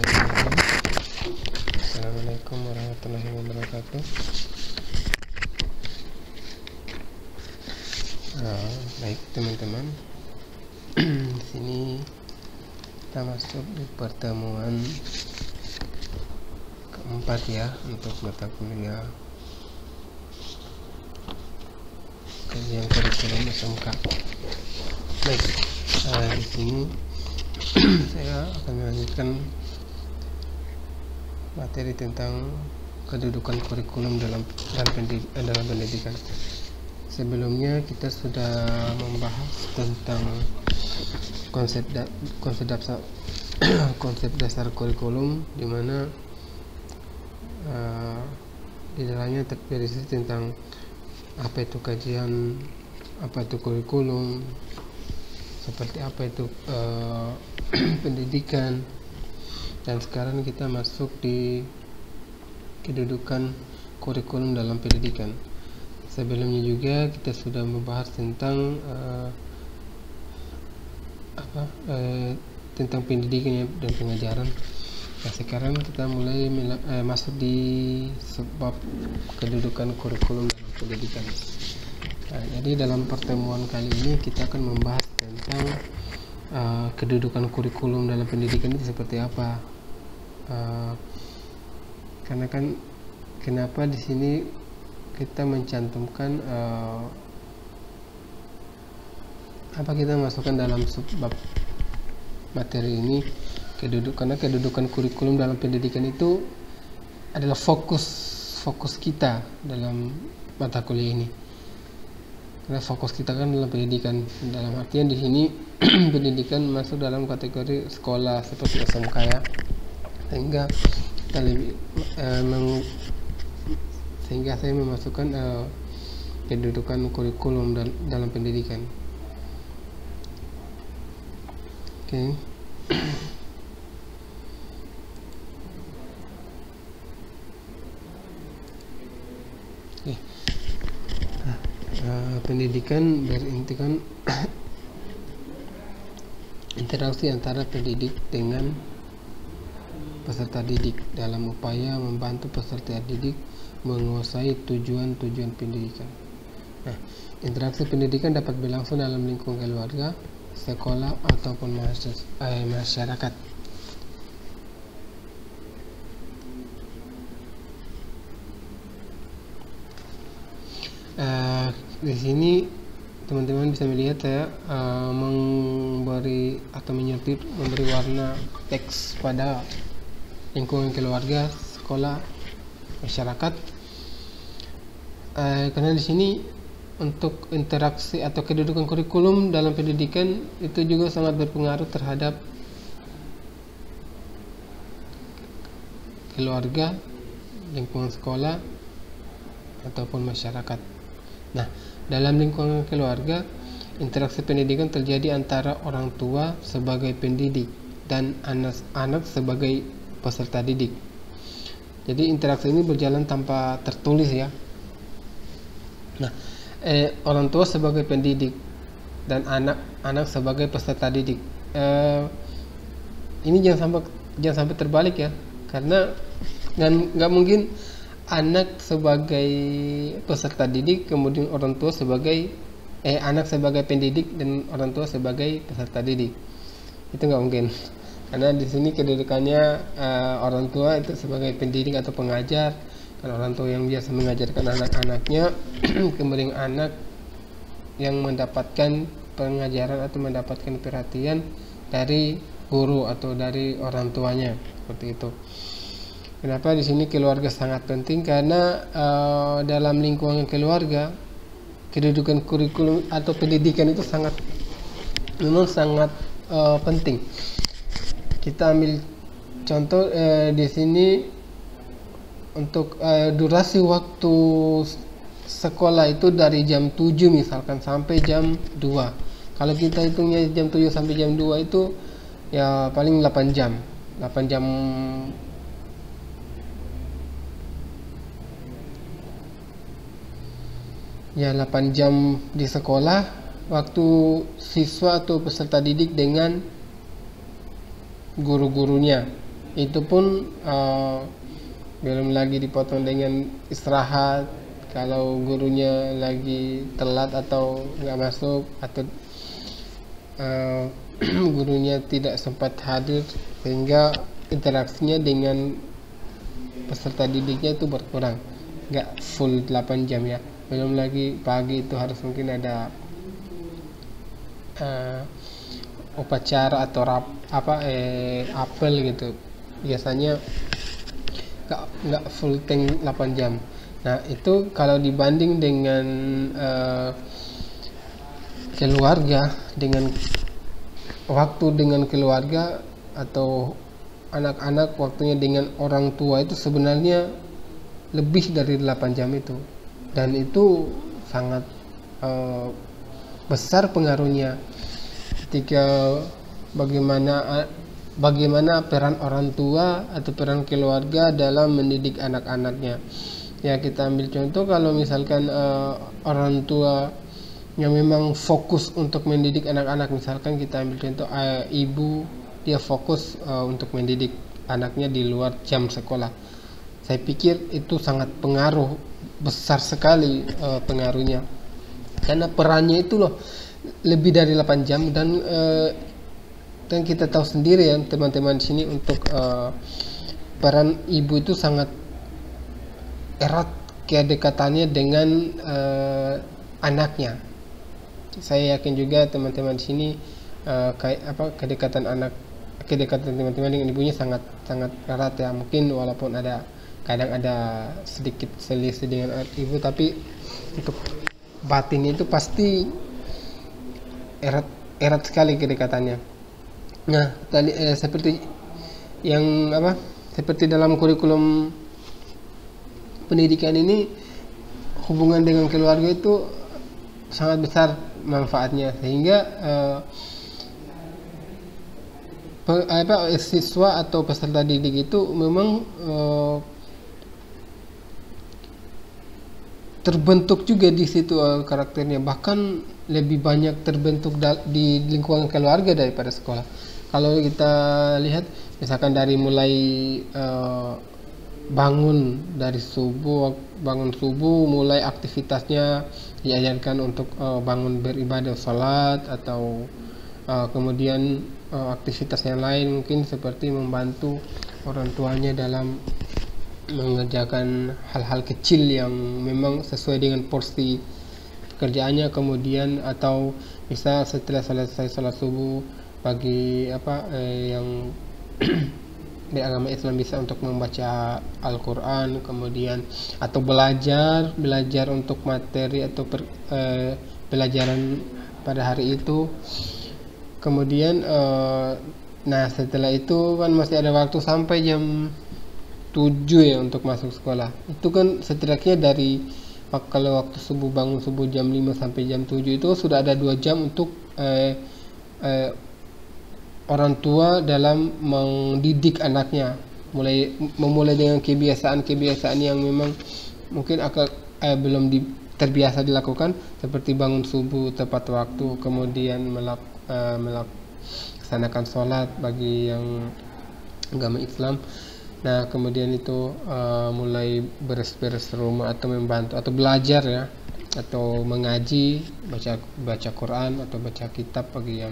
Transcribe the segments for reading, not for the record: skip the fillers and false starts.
Bismillahirrahmanirrahim. Assalamualaikum warahmatullahi wabarakatuh. Baik teman-teman, di sini kita masuk di pertemuan keempat ya untuk mata kuliah kajian kurikulum SMK. Baik, di sini saya akan melanjutkan materi tentang kedudukan kurikulum dalam pendidikan. Sebelumnya kita sudah membahas tentang konsep dasar kurikulum, di mana di dalamnya terberisi tentang apa itu kajian, apa itu kurikulum, seperti apa itu pendidikan. Dan sekarang kita masuk di kedudukan kurikulum dalam pendidikan. Sebelumnya juga kita sudah membahas tentang tentang pendidikan dan pengajaran. Nah, sekarang kita mulai masuk di sebab kedudukan kurikulum dalam pendidikan. Nah, jadi dalam pertemuan kali ini kita akan membahas tentang kedudukan kurikulum dalam pendidikan itu seperti apa. Karena kan kenapa di sini kita mencantumkan apa kita masukkan dalam subbab materi ini karena kedudukan kurikulum dalam pendidikan itu adalah fokus kita dalam mata kuliah ini. Karena fokus kita kan dalam pendidikan, dalam artian di sini pendidikan masuk dalam kategori sekolah seperti SMK ya, sehingga kita sehingga saya memasukkan kedudukan kurikulum dalam pendidikan. Oke. Pendidikan berintikan interaksi antara pendidik dengan peserta didik dalam upaya membantu peserta didik menguasai tujuan-tujuan pendidikan. Nah, interaksi pendidikan dapat berlangsung dalam lingkungan keluarga, sekolah, ataupun masyarakat. Di sini teman-teman bisa melihat saya memberi warna teks pada lingkungan keluarga, sekolah, masyarakat. Karena di sini untuk interaksi atau kedudukan kurikulum dalam pendidikan itu juga sangat berpengaruh terhadap keluarga, lingkungan sekolah, ataupun masyarakat. Nah, dalam lingkungan keluarga, interaksi pendidikan terjadi antara orang tua sebagai pendidik dan anak-anak sebagai peserta didik. Jadi interaksi ini berjalan tanpa tertulis ya. Nah, orang tua sebagai pendidik dan anak-anak sebagai peserta didik. Ini jangan sampai terbalik ya, karena nggak mungkin anak sebagai peserta didik kemudian orang tua sebagai anak sebagai pendidik dan orang tua sebagai peserta didik. Itu nggak mungkin, karena di sini kedudukannya orang tua itu sebagai pendidik atau pengajar, kan orang tua yang biasa mengajarkan anak-anaknya kemudian anak yang mendapatkan pengajaran atau mendapatkan perhatian dari guru atau dari orang tuanya, seperti itu. Kenapa di sini keluarga sangat penting? Karena dalam lingkungan keluarga kedudukan kurikulum atau pendidikan itu memang sangat penting. Kita ambil contoh di sini untuk durasi waktu sekolah itu dari jam 7 misalkan sampai jam 2. Kalau kita hitungnya jam 7 sampai jam 2 itu ya paling 8 jam. 8 jam ya 8 jam di sekolah, waktu siswa atau peserta didik dengan guru-gurunya. Itu pun belum lagi dipotong dengan istirahat. Kalau gurunya lagi telat atau nggak masuk, atau gurunya tidak sempat hadir, sehingga interaksinya dengan peserta didiknya itu berkurang, nggak full 8 jam ya. Belum lagi pagi itu harus mungkin ada upacara atau apel gitu, biasanya nggak full tank 8 jam. Nah itu kalau dibanding dengan keluarga, dengan waktu dengan keluarga atau anak-anak, waktunya dengan orang tua itu sebenarnya lebih dari 8 jam itu, dan itu sangat besar pengaruhnya ketika bagaimana peran orang tua atau peran keluarga dalam mendidik anak-anaknya. Ya kita ambil contoh, kalau misalkan orang tua yang memang fokus untuk mendidik anak-anak, misalkan kita ambil contoh ibu, dia fokus untuk mendidik anaknya di luar jam sekolah, saya pikir itu sangat pengaruh besar sekali pengaruhnya, karena perannya itu loh lebih dari 8 jam. Dan kita tahu sendiri ya teman-teman di sini, untuk peran ibu itu sangat erat kedekatannya dengan anaknya. Saya yakin juga teman-teman di sini kedekatan teman-teman dengan ibunya sangat erat ya. Mungkin walaupun kadang ada sedikit selisih dengan ibu, tapi untuk batin itu pasti erat sekali kedekatannya. Nah tadi seperti dalam kurikulum pendidikan ini, hubungan dengan keluarga itu sangat besar manfaatnya, sehingga siswa atau peserta didik itu memang terbentuk juga di situ karakternya, bahkan lebih banyak terbentuk di lingkungan keluarga daripada sekolah. Kalau kita lihat misalkan dari mulai bangun subuh, mulai aktivitasnya diajarkan untuk bangun beribadah, salat, atau kemudian aktivitas yang lain mungkin seperti membantu orang tuanya dalam mengerjakan hal-hal kecil yang memang sesuai dengan porsi pekerjaannya. Kemudian atau bisa setelah selesai salat subuh, bagi yang di agama Islam bisa untuk membaca Al-Quran, kemudian atau belajar untuk materi atau pelajaran pada hari itu. Kemudian nah setelah itu kan masih ada waktu sampai jam 7 ya untuk masuk sekolah. Itu kan setidaknya dari kalau waktu subuh, bangun subuh jam 5 sampai jam 7 itu sudah ada 2 jam untuk orang tua dalam mendidik anaknya, memulai dengan kebiasaan yang memang mungkin belum terbiasa dilakukan, seperti bangun subuh tepat waktu, kemudian melaksanakan sholat bagi yang agama Islam. Nah kemudian itu mulai beres-beres rumah atau membantu atau belajar ya, atau mengaji, baca Quran atau baca kitab bagi yang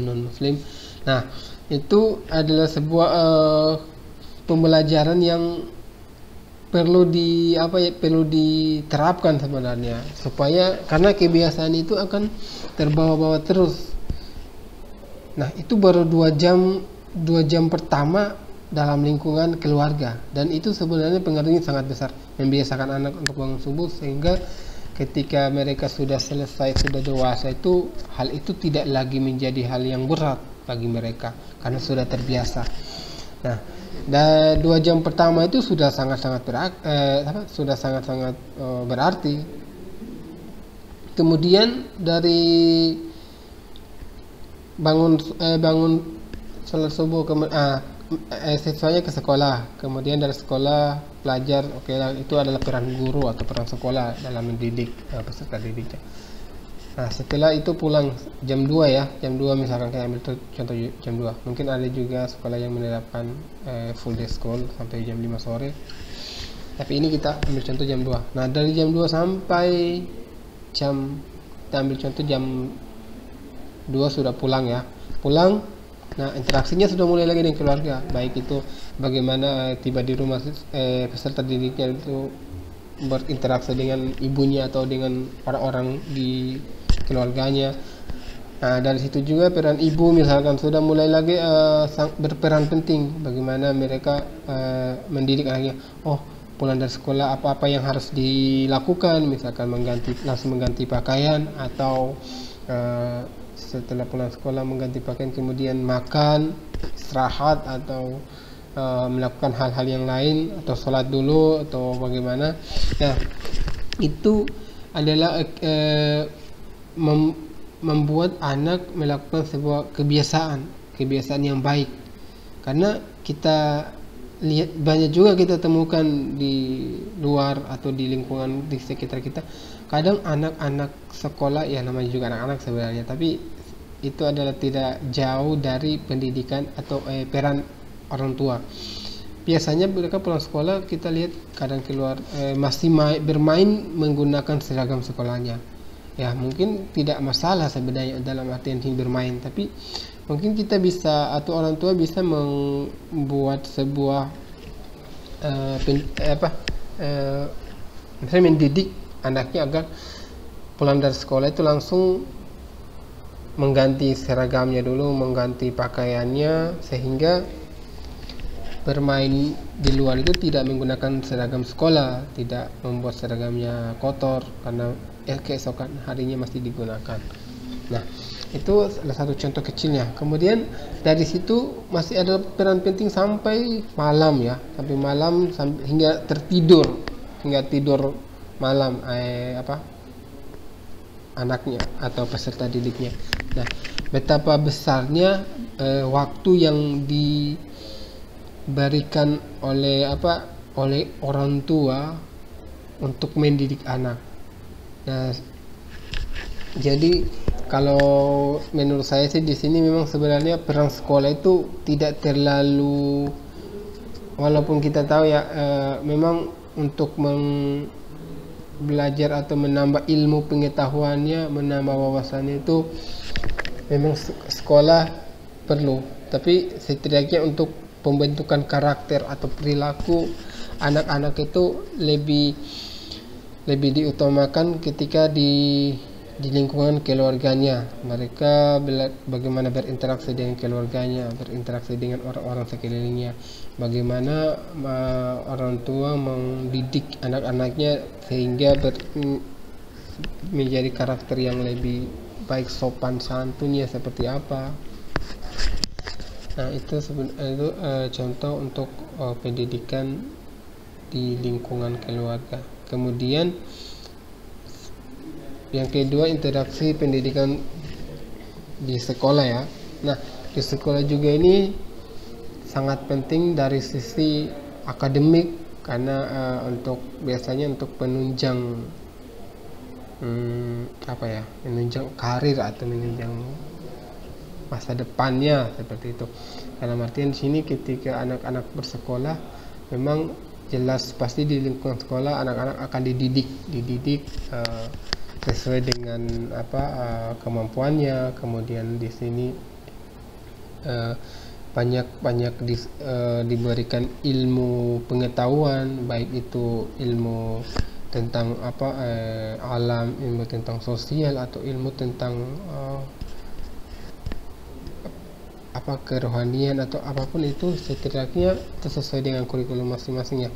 non muslim. Nah itu adalah sebuah pembelajaran yang perlu diterapkan sebenarnya, supaya karena kebiasaan itu akan terbawa-bawa terus. Nah itu baru 2 jam pertama dalam lingkungan keluarga, dan itu sebenarnya pengaruhnya sangat besar, membiasakan anak untuk bangun subuh, sehingga ketika mereka sudah selesai, sudah dewasa, itu hal itu tidak lagi menjadi hal yang berat bagi mereka karena sudah terbiasa. Nah, 2 jam pertama itu sudah sangat-sangat berarti. Kemudian dari bangun sholat subuh, siswanya ke sekolah, kemudian dari sekolah belajar, itu adalah peran guru atau peran sekolah dalam mendidik peserta didiknya. Nah, setelah itu pulang jam 2 ya, jam 2 misalkan kayak ambil contoh jam 2. Mungkin ada juga sekolah yang menerapkan full day school sampai jam 5 sore. Tapi ini kita ambil contoh jam 2. Nah, dari jam 2 sampai jam kita ambil contoh jam 2 sudah pulang ya. Pulang, nah interaksinya sudah mulai lagi dengan keluarga. Baik itu bagaimana tiba di rumah peserta didiknya itu berinteraksi dengan ibunya atau dengan orang-orang di keluarganya. Nah, dari situ juga peran ibu misalkan sudah mulai lagi berperan penting bagaimana mereka mendidik anaknya. Oh, pulang dari sekolah apa-apa yang harus dilakukan, misalkan langsung mengganti pakaian atau setelah pulang sekolah mengganti pakaian kemudian makan, istirahat atau melakukan hal-hal yang lain atau sholat dulu atau bagaimana. Nah, itu adalah membuat anak melakukan sebuah kebiasaan yang baik, karena kita lihat banyak juga kita temukan di luar atau di lingkungan di sekitar kita, kadang anak-anak sekolah ya namanya juga anak-anak sebenarnya, tapi itu adalah tidak jauh dari pendidikan atau peran orang tua. Biasanya mereka pulang sekolah kita lihat kadang keluar masih bermain menggunakan seragam sekolahnya. Ya mungkin tidak masalah sebenarnya dalam artian bermain, tapi mungkin kita bisa atau orang tua bisa membuat sebuah misalnya mendidik anaknya agar pulang dari sekolah itu langsung mengganti seragamnya dulu, mengganti pakaiannya, sehingga bermain di luar itu tidak menggunakan seragam sekolah, tidak membuat seragamnya kotor karena keesokan harinya masih digunakan. Nah, itu salah satu contoh kecilnya. Kemudian dari situ masih ada peran penting sampai malam ya, sampai malam hingga tidur malam anaknya atau peserta didiknya. Nah, betapa besarnya waktu yang diberikan oleh orang tua untuk mendidik anak. Nah, jadi kalau menurut saya sih di sini memang sebenarnya peran sekolah itu tidak terlalu, walaupun kita tahu ya memang untuk belajar atau menambah ilmu pengetahuannya, menambah wawasannya itu memang sekolah perlu, tapi setidaknya untuk pembentukan karakter atau perilaku anak-anak itu lebih diutamakan ketika di lingkungan keluarganya. Mereka bagaimana berinteraksi dengan keluarganya, berinteraksi dengan orang-orang sekelilingnya, bagaimana orang tua mendidik anak-anaknya sehingga menjadi karakter yang lebih baik, sopan santunnya seperti apa. Nah, itu contoh untuk pendidikan di lingkungan keluarga. Kemudian yang kedua, interaksi pendidikan di sekolah ya. Nah, di sekolah juga ini sangat penting dari sisi akademik, karena biasanya untuk penunjang menunjang karir atau menunjang masa depannya seperti itu. Dalam artian di sini ketika anak-anak bersekolah memang jelas pasti di lingkungan sekolah anak-anak akan dididik sesuai dengan kemampuannya. Kemudian di sini banyak diberikan ilmu pengetahuan, baik itu ilmu tentang alam, ilmu tentang sosial, atau ilmu tentang kerohanian atau apapun itu, setidaknya sesuai dengan kurikulum masing-masing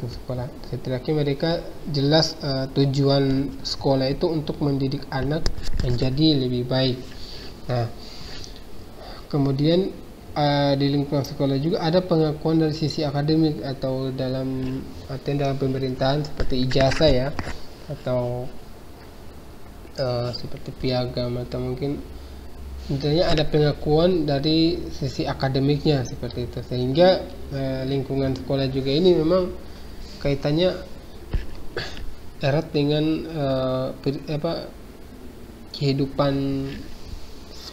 sekolah. Setidaknya mereka jelas tujuan sekolah itu untuk mendidik anak menjadi lebih baik. Nah, kemudian di lingkungan sekolah juga ada pengakuan dari sisi akademik atau dalam pemerintahan seperti ijazah ya, atau seperti piagam, atau mungkin intinya ada pengakuan dari sisi akademiknya seperti itu, sehingga lingkungan sekolah juga ini memang kaitannya erat dengan kehidupan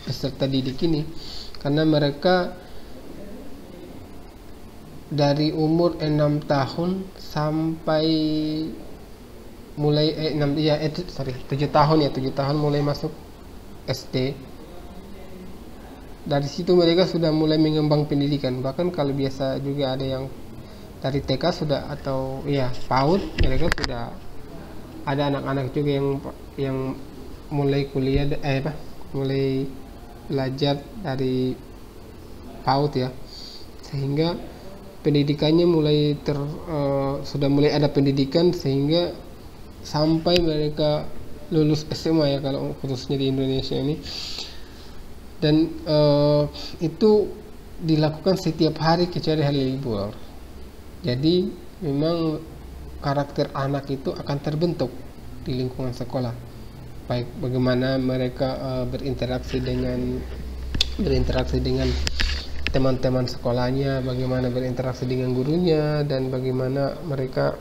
peserta didik ini, karena mereka dari umur 6 tahun sampai mulai 7 tahun ya, 7 tahun mulai masuk SD. Dari situ mereka sudah mulai mengembang pendidikan. Bahkan kalau biasa juga ada yang dari TK sudah, atau ya PAUD, mereka sudah ada anak-anak juga yang mulai kuliah mulai belajar dari PAUD ya, sehingga pendidikannya mulai sudah mulai ada pendidikan sehingga sampai mereka lulus SMA ya, kalau khususnya di Indonesia ini. Dan itu dilakukan setiap hari kecuali hari libur. Jadi memang karakter anak itu akan terbentuk di lingkungan sekolah, baik bagaimana mereka berinteraksi dengan teman-teman sekolahnya, bagaimana berinteraksi dengan gurunya, dan bagaimana mereka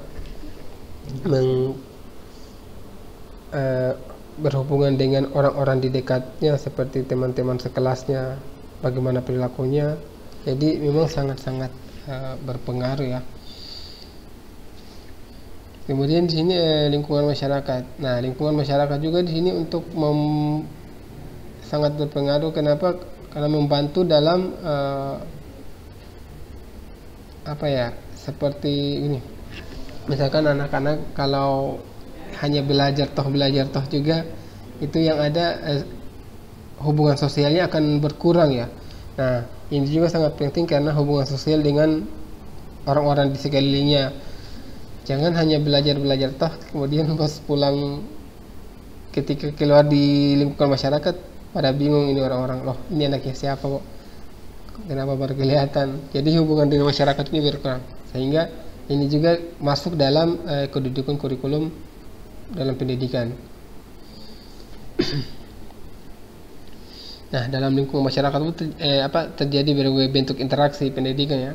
berhubungan dengan orang-orang di dekatnya seperti teman-teman sekelasnya, bagaimana perilakunya. Jadi memang sangat-sangat berpengaruh ya. Kemudian di sini lingkungan masyarakat. Nah, lingkungan masyarakat juga di sini untuk sangat berpengaruh. Kenapa? Karena membantu dalam seperti ini. Misalkan anak-anak kalau hanya belajar toh juga, itu yang ada hubungan sosialnya akan berkurang ya. Nah, ini juga sangat penting karena hubungan sosial dengan orang-orang di sekelilingnya. Jangan hanya belajar toh, kemudian pas pulang ketika keluar di lingkungan masyarakat pada bingung, ini orang-orang, loh ini anaknya siapa kok, kenapa baru kelihatan. Jadi hubungan dengan masyarakat ini berkurang, sehingga ini juga masuk dalam kedudukan kurikulum dalam pendidikan. Nah, dalam lingkungan masyarakat itu terjadi berbagai bentuk interaksi pendidikan ya.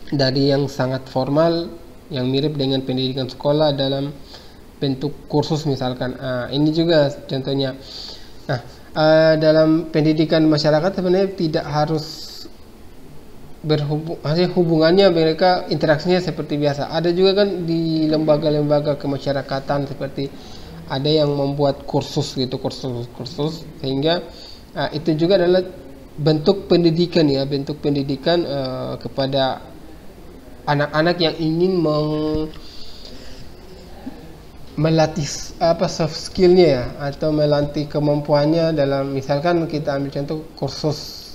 Dari yang sangat formal yang mirip dengan pendidikan sekolah dalam bentuk kursus misalkan. Ini juga contohnya. Nah, dalam pendidikan masyarakat sebenarnya tidak harus hubungannya mereka interaksinya seperti biasa. Ada juga kan di lembaga-lembaga kemasyarakatan seperti ada yang membuat kursus sehingga itu juga adalah bentuk pendidikan ya, kepada anak-anak yang ingin melatih soft skillnya ya, atau melatih kemampuannya dalam, misalkan kita ambil contoh kursus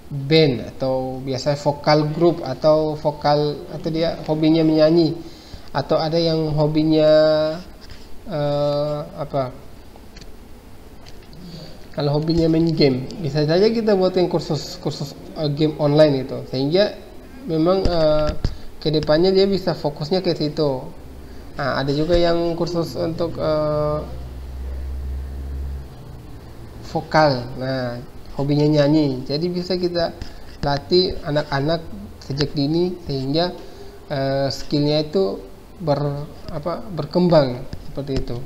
band, atau biasanya vokal group, atau dia hobinya menyanyi, atau ada yang hobinya kalau hobinya main game, bisa saja kita buatin kursus game online itu, sehingga memang kedepannya dia bisa fokusnya ke situ. Nah, ada juga yang kursus untuk vokal, nah hobinya nyanyi, jadi bisa kita latih anak-anak sejak dini sehingga skillnya itu berkembang seperti itu.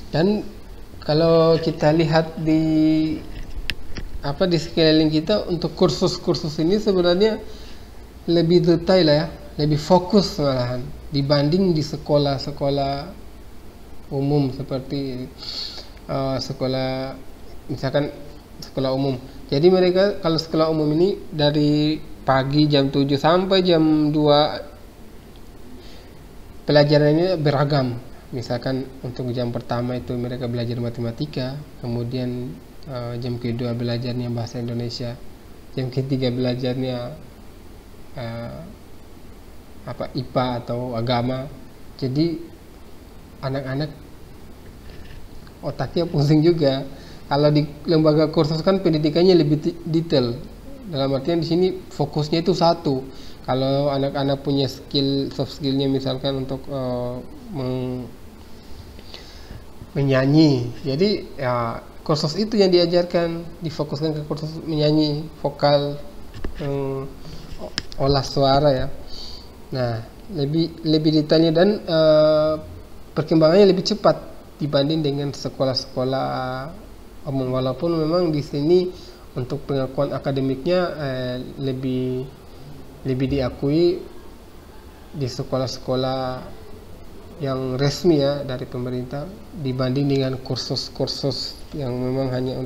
Dan kalau kita lihat di sekeliling kita, untuk kursus ini sebenarnya lebih detail ya, lebih fokus malahan dibanding di sekolah-sekolah umum seperti misalkan sekolah umum. Jadi mereka kalau sekolah umum ini dari pagi jam 7 sampai jam 2 pelajarannya beragam. Misalkan untuk jam pertama itu mereka belajar matematika, kemudian jam kedua belajarnya bahasa Indonesia, jam ketiga belajarnya IPA atau agama. Jadi anak-anak otaknya pusing juga. Kalau di lembaga kursus kan pendidikannya lebih detail. Dalam artian di sini fokusnya itu satu. Kalau anak-anak punya soft skillnya misalkan untuk menyanyi, jadi ya kursus itu yang diajarkan, difokuskan ke kursus menyanyi, vokal, olah suara ya. Nah, lebih detailnya, dan perkembangannya lebih cepat dibanding dengan sekolah-sekolah umum, walaupun memang di sini untuk pengakuan akademiknya lebih diakui di sekolah-sekolah yang resmi ya dari pemerintah dibanding dengan kursus-kursus yang memang hanya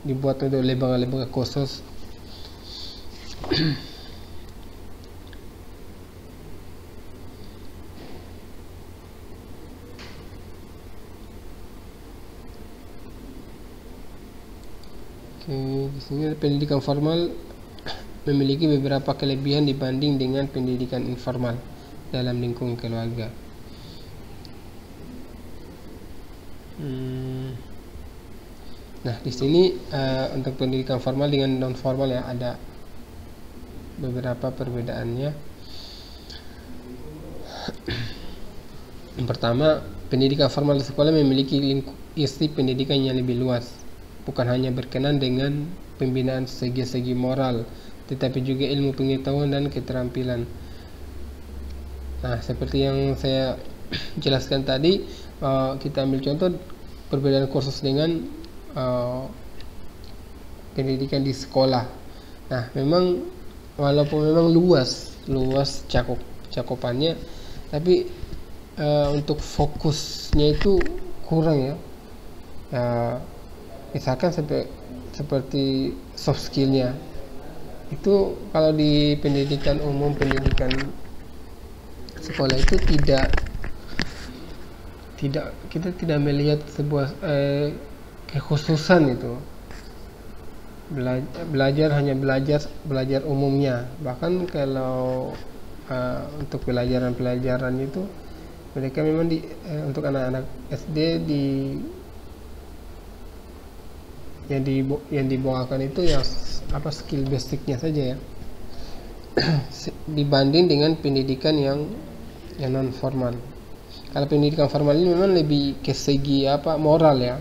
dibuat untuk lembaga-lembaga khusus. Oke, di sini pendidikan formal memiliki beberapa kelebihan dibanding dengan pendidikan informal dalam lingkungan keluarga. Nah, di sini untuk pendidikan formal dengan non formal ya ada beberapa perbedaannya. Yang pertama, pendidikan formal di sekolah memiliki isi pendidikan yang lebih luas, bukan hanya berkenan dengan pembinaan segi-segi moral, tetapi juga ilmu pengetahuan dan keterampilan. Nah, seperti yang saya jelaskan tadi, kita ambil contoh perbedaan kursus dengan pendidikan di sekolah. Nah, memang walaupun memang luas cakupannya, tapi untuk fokusnya itu kurang ya. Misalkan seperti soft skillnya itu kalau di pendidikan umum, pendidikan sekolah itu kita tidak melihat sebuah kekhususan itu. Hanya belajar umumnya. Bahkan kalau untuk pelajaran itu mereka memang untuk anak-anak SD yang dibawakan itu ya skill basicnya saja ya, dibanding dengan pendidikan yang non formal. Kalau pendidikan formal ini memang lebih ke segi moral ya,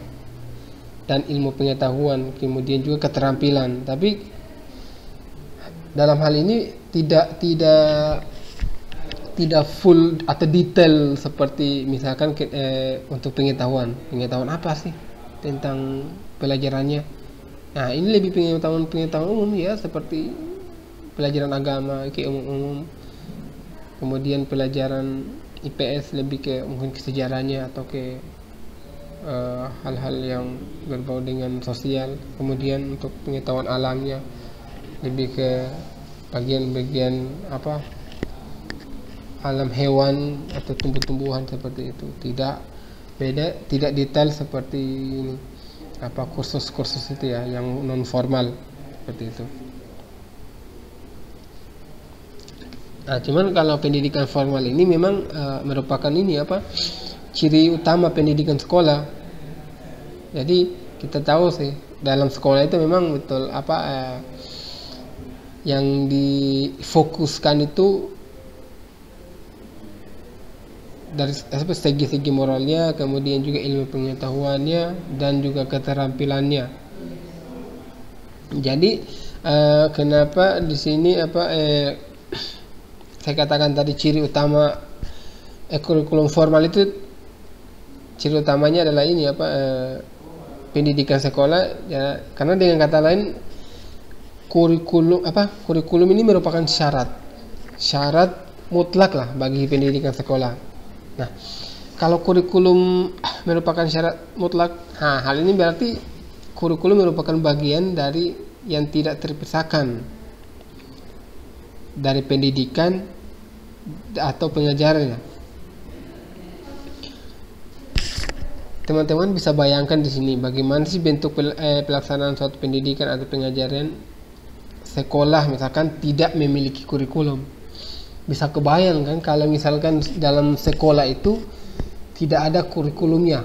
dan ilmu pengetahuan, kemudian juga keterampilan. Tapi dalam hal ini tidak full atau detail seperti misalkan untuk pengetahuan apa sih tentang pelajarannya. Nah, ini lebih pengetahuan umum ya, seperti pelajaran agama kayak umum. Kemudian pelajaran IPS lebih ke mungkin ke sejarahnya atau ke hal-hal yang berbau dengan sosial. Kemudian untuk pengetahuan alamnya lebih ke bagian-bagian alam hewan atau tumbuh-tumbuhan seperti itu. Tidak detail seperti ini kursus-kursus itu ya yang non formal seperti itu. Nah, cuman kalau pendidikan formal ini memang merupakan ciri utama pendidikan sekolah. Jadi kita tahu sih dalam sekolah itu memang betul yang difokuskan itu dari segi moralnya, kemudian juga ilmu pengetahuannya dan juga keterampilannya. Jadi kenapa di sini saya katakan tadi ciri utama kurikulum formal itu, ciri utamanya adalah ini pendidikan sekolah ya, karena dengan kata lain kurikulum ini merupakan syarat mutlak lah bagi pendidikan sekolah. Nah, kalau kurikulum merupakan syarat mutlak, hal ini berarti kurikulum merupakan bagian dari yang tidak terpisahkan dari pendidikan atau pengajarannya. Teman-teman bisa bayangkan di sini bagaimana sih bentuk pelaksanaan suatu pendidikan atau pengajaran sekolah misalkan tidak memiliki kurikulum. Bisa kebayang kan kalau misalkan dalam sekolah itu tidak ada kurikulumnya.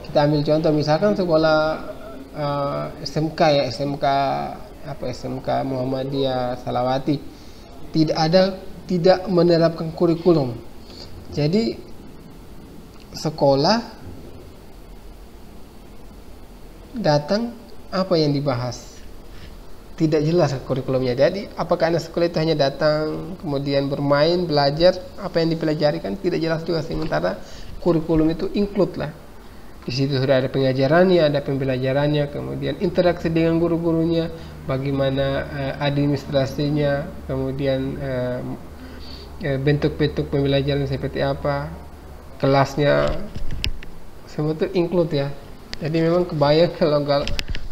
Kita ambil contoh misalkan sekolah SMK ya, SMK Muhammadiyah Salawati, tidak menerapkan kurikulum. Jadi sekolah datang apa yang dibahas? tidak jelas kurikulumnya. Jadi apakah anak sekolah itu hanya datang kemudian bermain, belajar, apa yang dipelajari kan tidak jelas juga. Sementara kurikulum itu include lah. Di situ sudah ada pengajarannya, ada pembelajarannya, kemudian interaksi dengan guru-gurunya, bagaimana administrasinya, kemudian bentuk-bentuk pembelajaran seperti apa, kelasnya, semua itu include ya. Jadi memang kebayang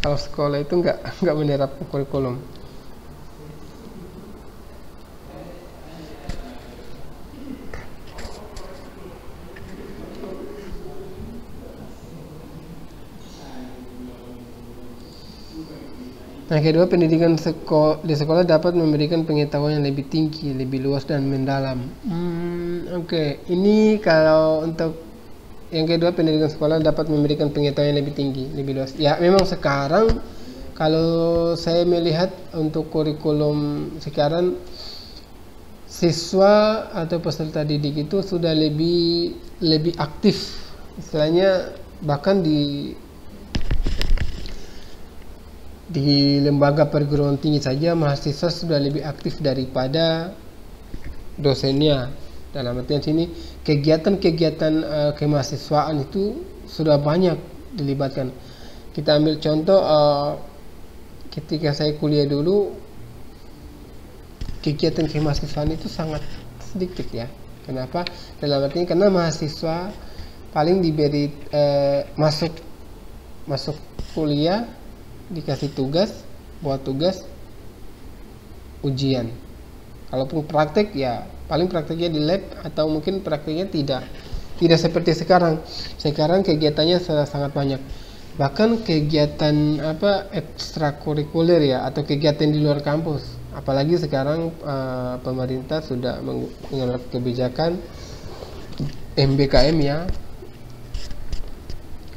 kalau sekolah itu nggak menerapkan kurikulum. Nah, kedua, pendidikan di sekolah dapat memberikan pengetahuan yang lebih tinggi, lebih luas dan mendalam. Oke. Ini kalau untuk yang kedua, pendidikan sekolah dapat memberikan pengetahuan yang lebih tinggi, lebih luas. Ya, memang sekarang kalau saya melihat untuk kurikulum sekarang, siswa atau peserta didik itu sudah lebih aktif, istilahnya bahkan di lembaga perguruan tinggi saja mahasiswa sudah lebih aktif daripada dosennya. Dalam artian sini kegiatan-kegiatan kemahasiswaan itu sudah banyak dilibatkan. Kita ambil contoh ketika saya kuliah dulu, kegiatan kemahasiswaan itu sangat sedikit ya. Kenapa? Dalam artian karena mahasiswa paling diberi masuk kuliah, dikasih tugas, buat tugas, ujian. Kalaupun praktek ya paling prakteknya di lab, atau mungkin prakteknya tidak seperti sekarang. Sekarang kegiatannya sangat banyak. Bahkan kegiatan ekstrakurikuler ya, atau kegiatan di luar kampus. Apalagi sekarang pemerintah sudah mengeluarkan kebijakan MBKM ya.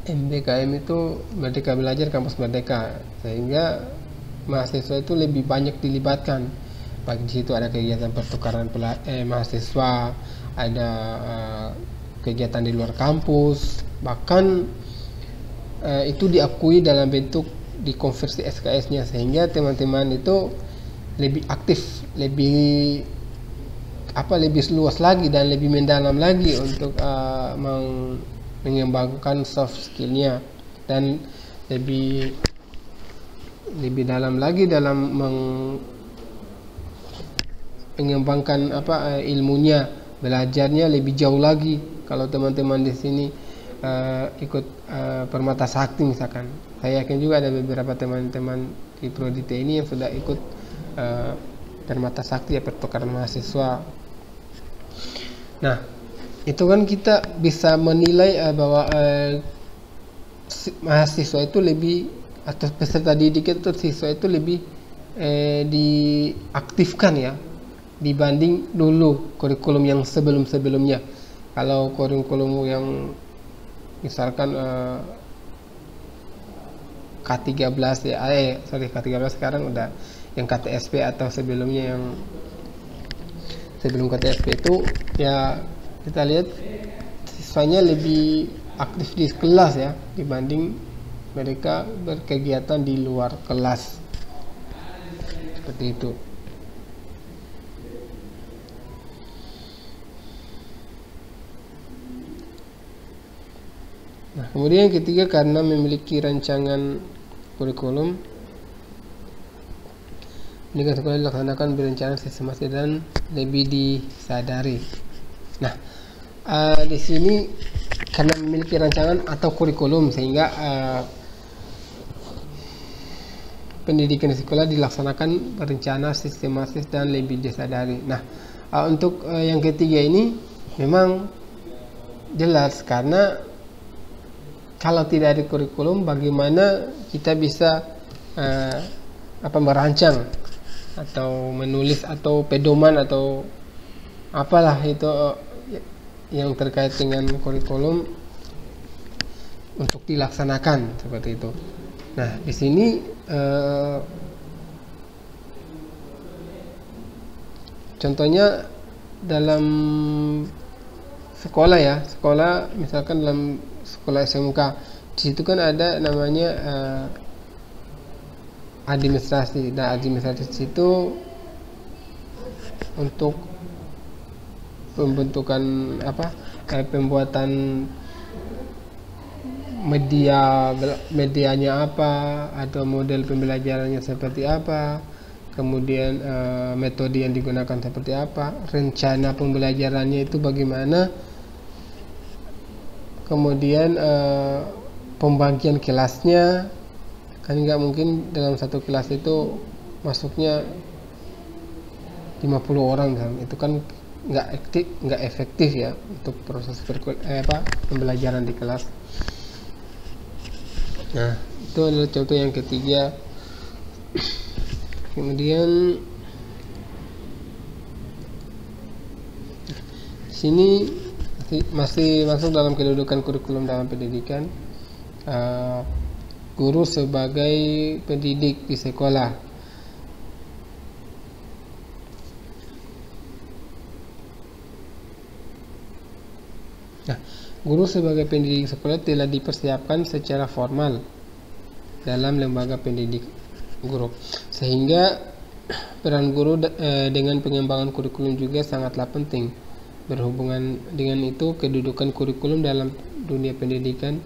MBKM itu Merdeka Belajar Kampus Merdeka, sehingga mahasiswa itu lebih banyak dilibatkan. Bagi di situ ada kegiatan pertukaran mahasiswa, ada kegiatan di luar kampus, bahkan itu diakui dalam bentuk dikonversi SKS-nya, sehingga teman-teman itu lebih aktif, lebih luas lagi dan lebih mendalam lagi untuk mengembangkan soft skillnya, dan lebih dalam lagi dalam mengembangkan ilmunya, belajarnya lebih jauh lagi. Kalau teman-teman di sini ikut Permata Sakti misalkan, saya yakin juga ada beberapa teman-teman di Prodi ini yang sudah ikut Permata Sakti ya, pertukaran mahasiswa. Nah, itu kan kita bisa menilai bahwa mahasiswa itu lebih, atau peserta didik itu, siswa itu lebih diaktifkan ya, dibanding dulu kurikulum yang sebelum-sebelumnya. Kalau kurikulum yang misalkan K13 ya, K13 sekarang udah yang KTSP, atau sebelumnya yang sebelum KTSP itu ya, kita lihat siswanya lebih aktif di kelas ya, dibanding mereka berkegiatan di luar kelas, seperti itu. Nah, kemudian yang ketiga, karena memiliki rancangan kurikulum, pendidikan sekolah dilaksanakan berencana sistematis dan lebih disadari. Nah, di sini karena memiliki rancangan atau kurikulum, sehingga pendidikan di sekolah dilaksanakan berencana, sistematis dan lebih disadari. Nah, untuk yang ketiga ini memang jelas, karena kalau tidak ada kurikulum, bagaimana kita bisa merancang atau menulis atau pedoman atau apalah itu yang terkait dengan kurikulum untuk dilaksanakan seperti itu. Nah, di sini contohnya dalam sekolah ya, sekolah misalkan dalam sekolah SMK, di situ kan ada namanya administrasi. Nah, administrasi itu untuk pembentukan pembuatan medianya apa, atau model pembelajarannya seperti apa, kemudian metode yang digunakan seperti apa, rencana pembelajarannya itu bagaimana, kemudian pembagian kelasnya. Kan nggak mungkin dalam satu kelas itu masuknya 50 orang kan, itu kan nggak efektif ya untuk proses pembelajaran di kelas. Nah, itu adalah contoh yang ketiga. Kemudian sini masih masuk dalam kedudukan kurikulum dalam pendidikan, guru sebagai pendidik di sekolah. Nah, guru sebagai pendidik sekolah telah dipersiapkan secara formal dalam lembaga pendidik guru, sehingga peran guru dengan pengembangan kurikulum juga sangatlah penting. Berhubungan dengan itu, kedudukan kurikulum dalam dunia pendidikan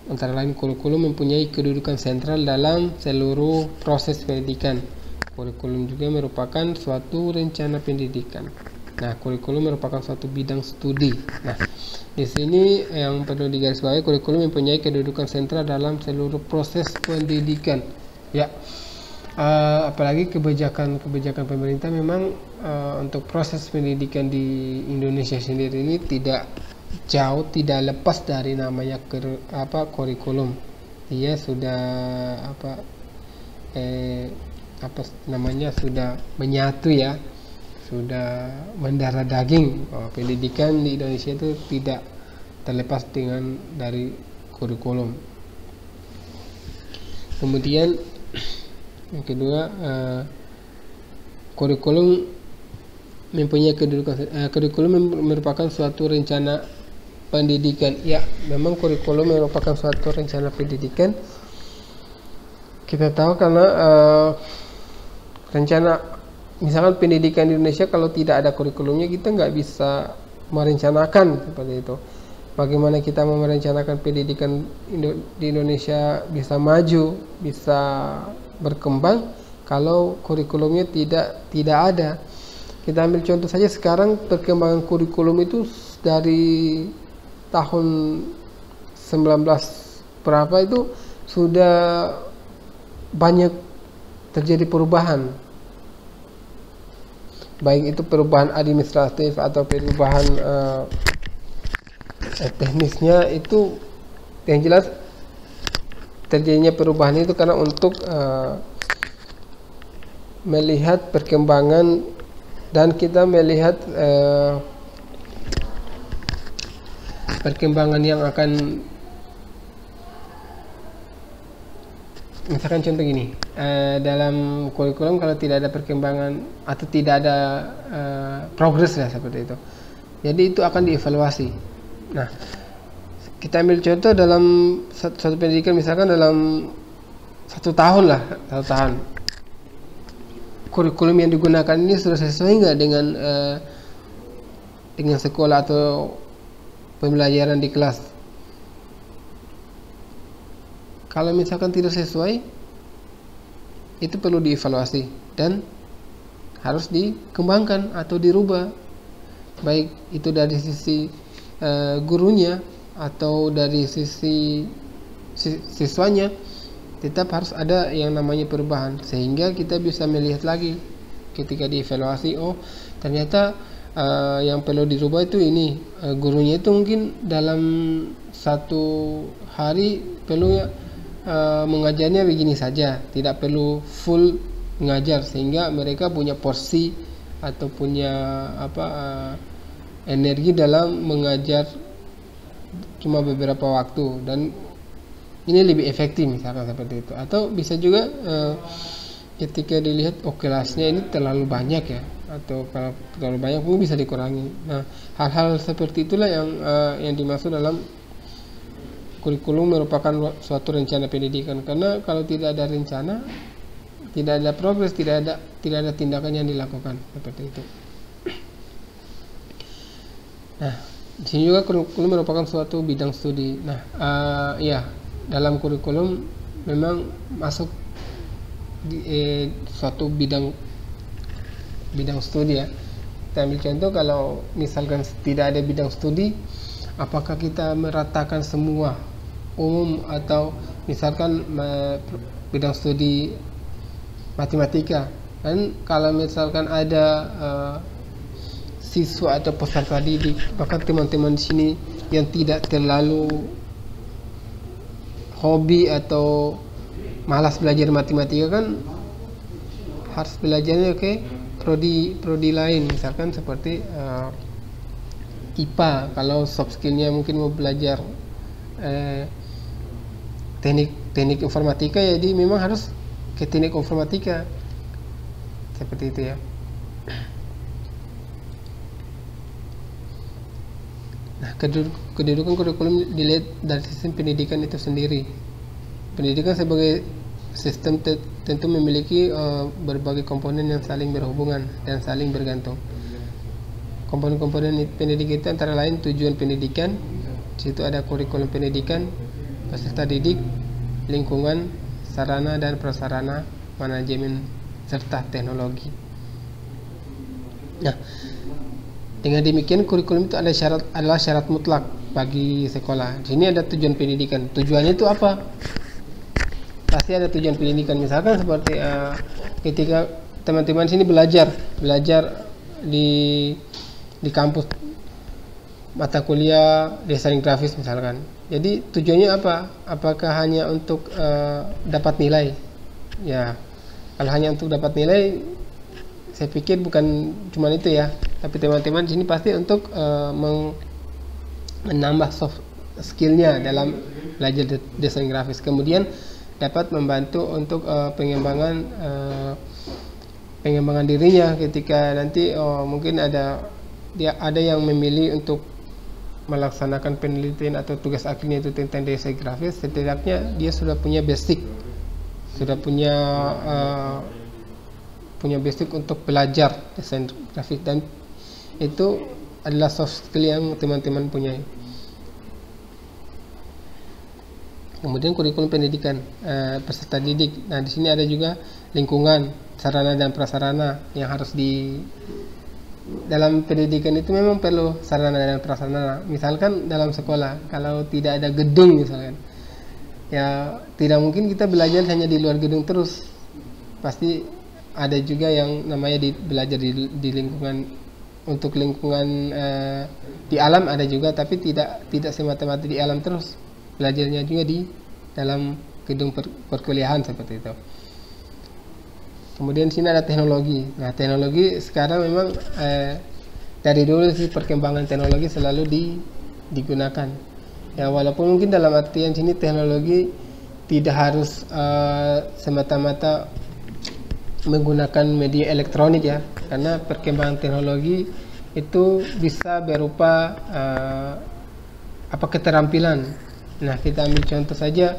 antara lain, kurikulum mempunyai kedudukan sentral dalam seluruh proses pendidikan. Kurikulum juga merupakan suatu rencana pendidikan. Nah, kurikulum merupakan suatu bidang studi. Nah, di sini yang perlu digarisbawahi, kurikulum mempunyai kedudukan sentral dalam seluruh proses pendidikan. Ya, apalagi kebijakan pemerintah memang untuk proses pendidikan di Indonesia sendiri ini tidak lepas dari namanya kurikulum. Dia sudah sudah menyatu ya, sudah mendarah daging. Pendidikan di Indonesia itu tidak terlepas dari kurikulum. Kemudian yang kedua, kurikulum mempunyai kurikulum merupakan suatu rencana pendidikan. Ya, memang kurikulum merupakan suatu rencana pendidikan. Kita tahu karena rencana, misalkan pendidikan di Indonesia, kalau tidak ada kurikulumnya kita nggak bisa merencanakan seperti itu. Bagaimana kita mau merencanakan pendidikan di Indonesia bisa maju, bisa berkembang kalau kurikulumnya tidak ada. Kita ambil contoh saja sekarang, perkembangan kurikulum itu dari tahun 19 berapa itu sudah banyak terjadi perubahan, baik itu perubahan administratif atau perubahan teknisnya. Itu yang jelas terjadinya perubahan itu karena untuk melihat perkembangan, dan kita melihat perkembangan yang akan, misalkan contoh gini, dalam kurikulum kalau tidak ada perkembangan atau tidak ada progres lah seperti itu, jadi itu akan dievaluasi. Nah, kita ambil contoh dalam satu pendidikan, misalkan dalam 1 tahun lah, 1 tahun, kurikulum yang digunakan ini sudah sesuai nggak dengan sekolah atau pembelajaran di kelas. Kalau misalkan tidak sesuai, itu perlu dievaluasi dan harus dikembangkan atau dirubah, baik itu dari sisi gurunya atau dari sisi siswanya. Tetap harus ada yang namanya perubahan, sehingga kita bisa melihat lagi ketika dievaluasi, oh ternyata yang perlu dirubah itu ini, gurunya itu mungkin dalam 1 hari perlu mengajarnya begini saja, tidak perlu full mengajar, sehingga mereka punya porsi atau punya energi dalam mengajar cuma beberapa waktu, dan ini lebih efektif misalkan seperti itu. Atau bisa juga ketika dilihat, oh kelasnya ini terlalu banyak ya, atau kalau terlalu banyak mungkin bisa dikurangi. Nah, hal-hal seperti itulah yang dimaksud dalam kurikulum merupakan suatu rencana pendidikan. Karena kalau tidak ada rencana, tidak ada progres, tidak ada tindakan yang dilakukan seperti itu. Nah, di sini juga kurikulum merupakan suatu bidang studi. Nah, ya, dalam kurikulum memang masuk di suatu bidang studi ya. Kita ambil contoh, kalau misalkan tidak ada bidang studi, apakah kita meratakan semua umum, atau misalkan bidang studi matematika, kan kalau misalkan ada siswa atau peserta didik, bahkan teman-teman di sini yang tidak terlalu hobi atau malas belajar matematika, kan harus belajarnya ke prodi lain, misalkan seperti IPA. Kalau soft skillnya mungkin mau belajar teknik informatika, jadi memang harus ke teknik informatika seperti itu ya. Nah, kedudukan kurikulum dilihat dari sistem pendidikan itu sendiri. Pendidikan sebagai sistem tentu memiliki berbagai komponen yang saling berhubungan dan saling bergantung. Komponen-komponen pendidikan itu antara lain tujuan pendidikan, di situ ada kurikulum pendidikan, peserta didik, lingkungan, sarana dan prasarana, manajemen, serta teknologi. Nah, dengan demikian kurikulum itu adalah syarat mutlak bagi sekolah. Di sini ada tujuan pendidikan. Tujuannya itu apa? Pasti ada tujuan pendidikan. Misalkan seperti ketika teman-teman sini belajar di kampus mata kuliah desain grafis misalkan. Jadi tujuannya apa? Apakah hanya untuk dapat nilai? Ya, kalau hanya untuk dapat nilai, saya pikir bukan cuma itu ya. Tapi teman-teman di sini pasti untuk menambah soft skillnya dalam belajar desain grafis. Kemudian dapat membantu untuk pengembangan dirinya ketika nanti mungkin ada yang memilih untuk melaksanakan penelitian atau tugas akhirnya itu tentang desain grafis. Setidaknya dia sudah punya basic, punya basic untuk belajar desain grafis, dan itu adalah soft skill yang teman-teman punya. Kemudian kurikulum pendidikan, peserta didik. Nah, di sini ada juga lingkungan, sarana dan prasarana yang harus dalam pendidikan itu memang perlu sarana dan prasarana. Misalkan dalam sekolah, kalau tidak ada gedung misalkan, ya tidak mungkin kita belajar hanya di luar gedung terus. Pasti ada juga yang namanya belajar di lingkungan. Untuk lingkungan di alam ada juga, tapi tidak semata-mata di alam terus. Belajarnya juga di dalam gedung perkuliahan seperti itu. Kemudian sini ada teknologi. Nah, teknologi sekarang memang dari dulu sih perkembangan teknologi selalu digunakan. Ya, walaupun mungkin dalam artian sini teknologi tidak harus semata-mata menggunakan media elektronik ya, karena perkembangan teknologi itu bisa berupa keterampilan. Nah, kita ambil contoh saja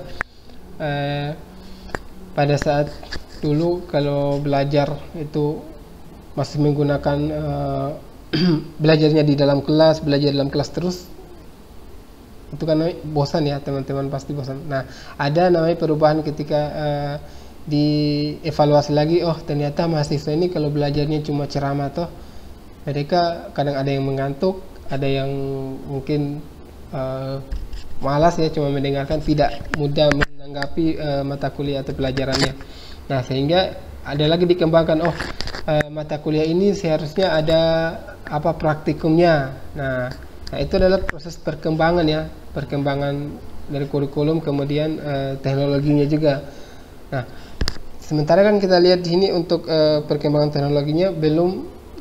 pada saat dulu kalau belajar itu masih menggunakan belajar dalam kelas terus, itu kan bosan ya, teman-teman pasti bosan. Nah, ada namanya perubahan ketika dievaluasi lagi, oh ternyata mahasiswa ini kalau belajarnya cuma ceramah toh, mereka kadang ada yang mengantuk, ada yang mungkin malas ya, cuma mendengarkan, tidak mudah menanggapi mata kuliah atau pelajarannya. Nah, sehingga ada lagi dikembangkan, mata kuliah ini seharusnya ada praktikumnya. Nah, itu adalah proses perkembangan ya, perkembangan dari kurikulum, kemudian teknologinya juga. Nah, sementara kan kita lihat di sini untuk perkembangan teknologinya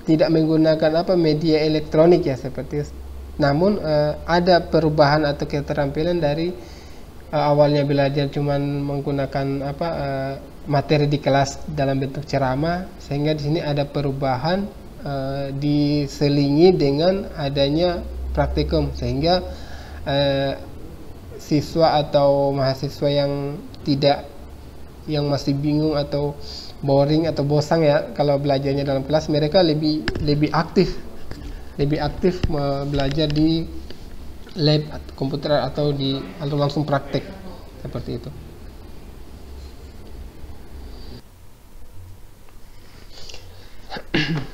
tidak menggunakan media elektronik ya seperti. Namun ada perubahan atau keterampilan dari awalnya belajar cuman menggunakan materi di kelas dalam bentuk ceramah, sehingga di sini ada perubahan diselingi dengan adanya praktikum, sehingga siswa atau mahasiswa yang tidak yang masih bingung atau boring atau bosan ya kalau belajarnya dalam kelas, mereka lebih aktif belajar di lab komputer atau langsung praktek seperti itu.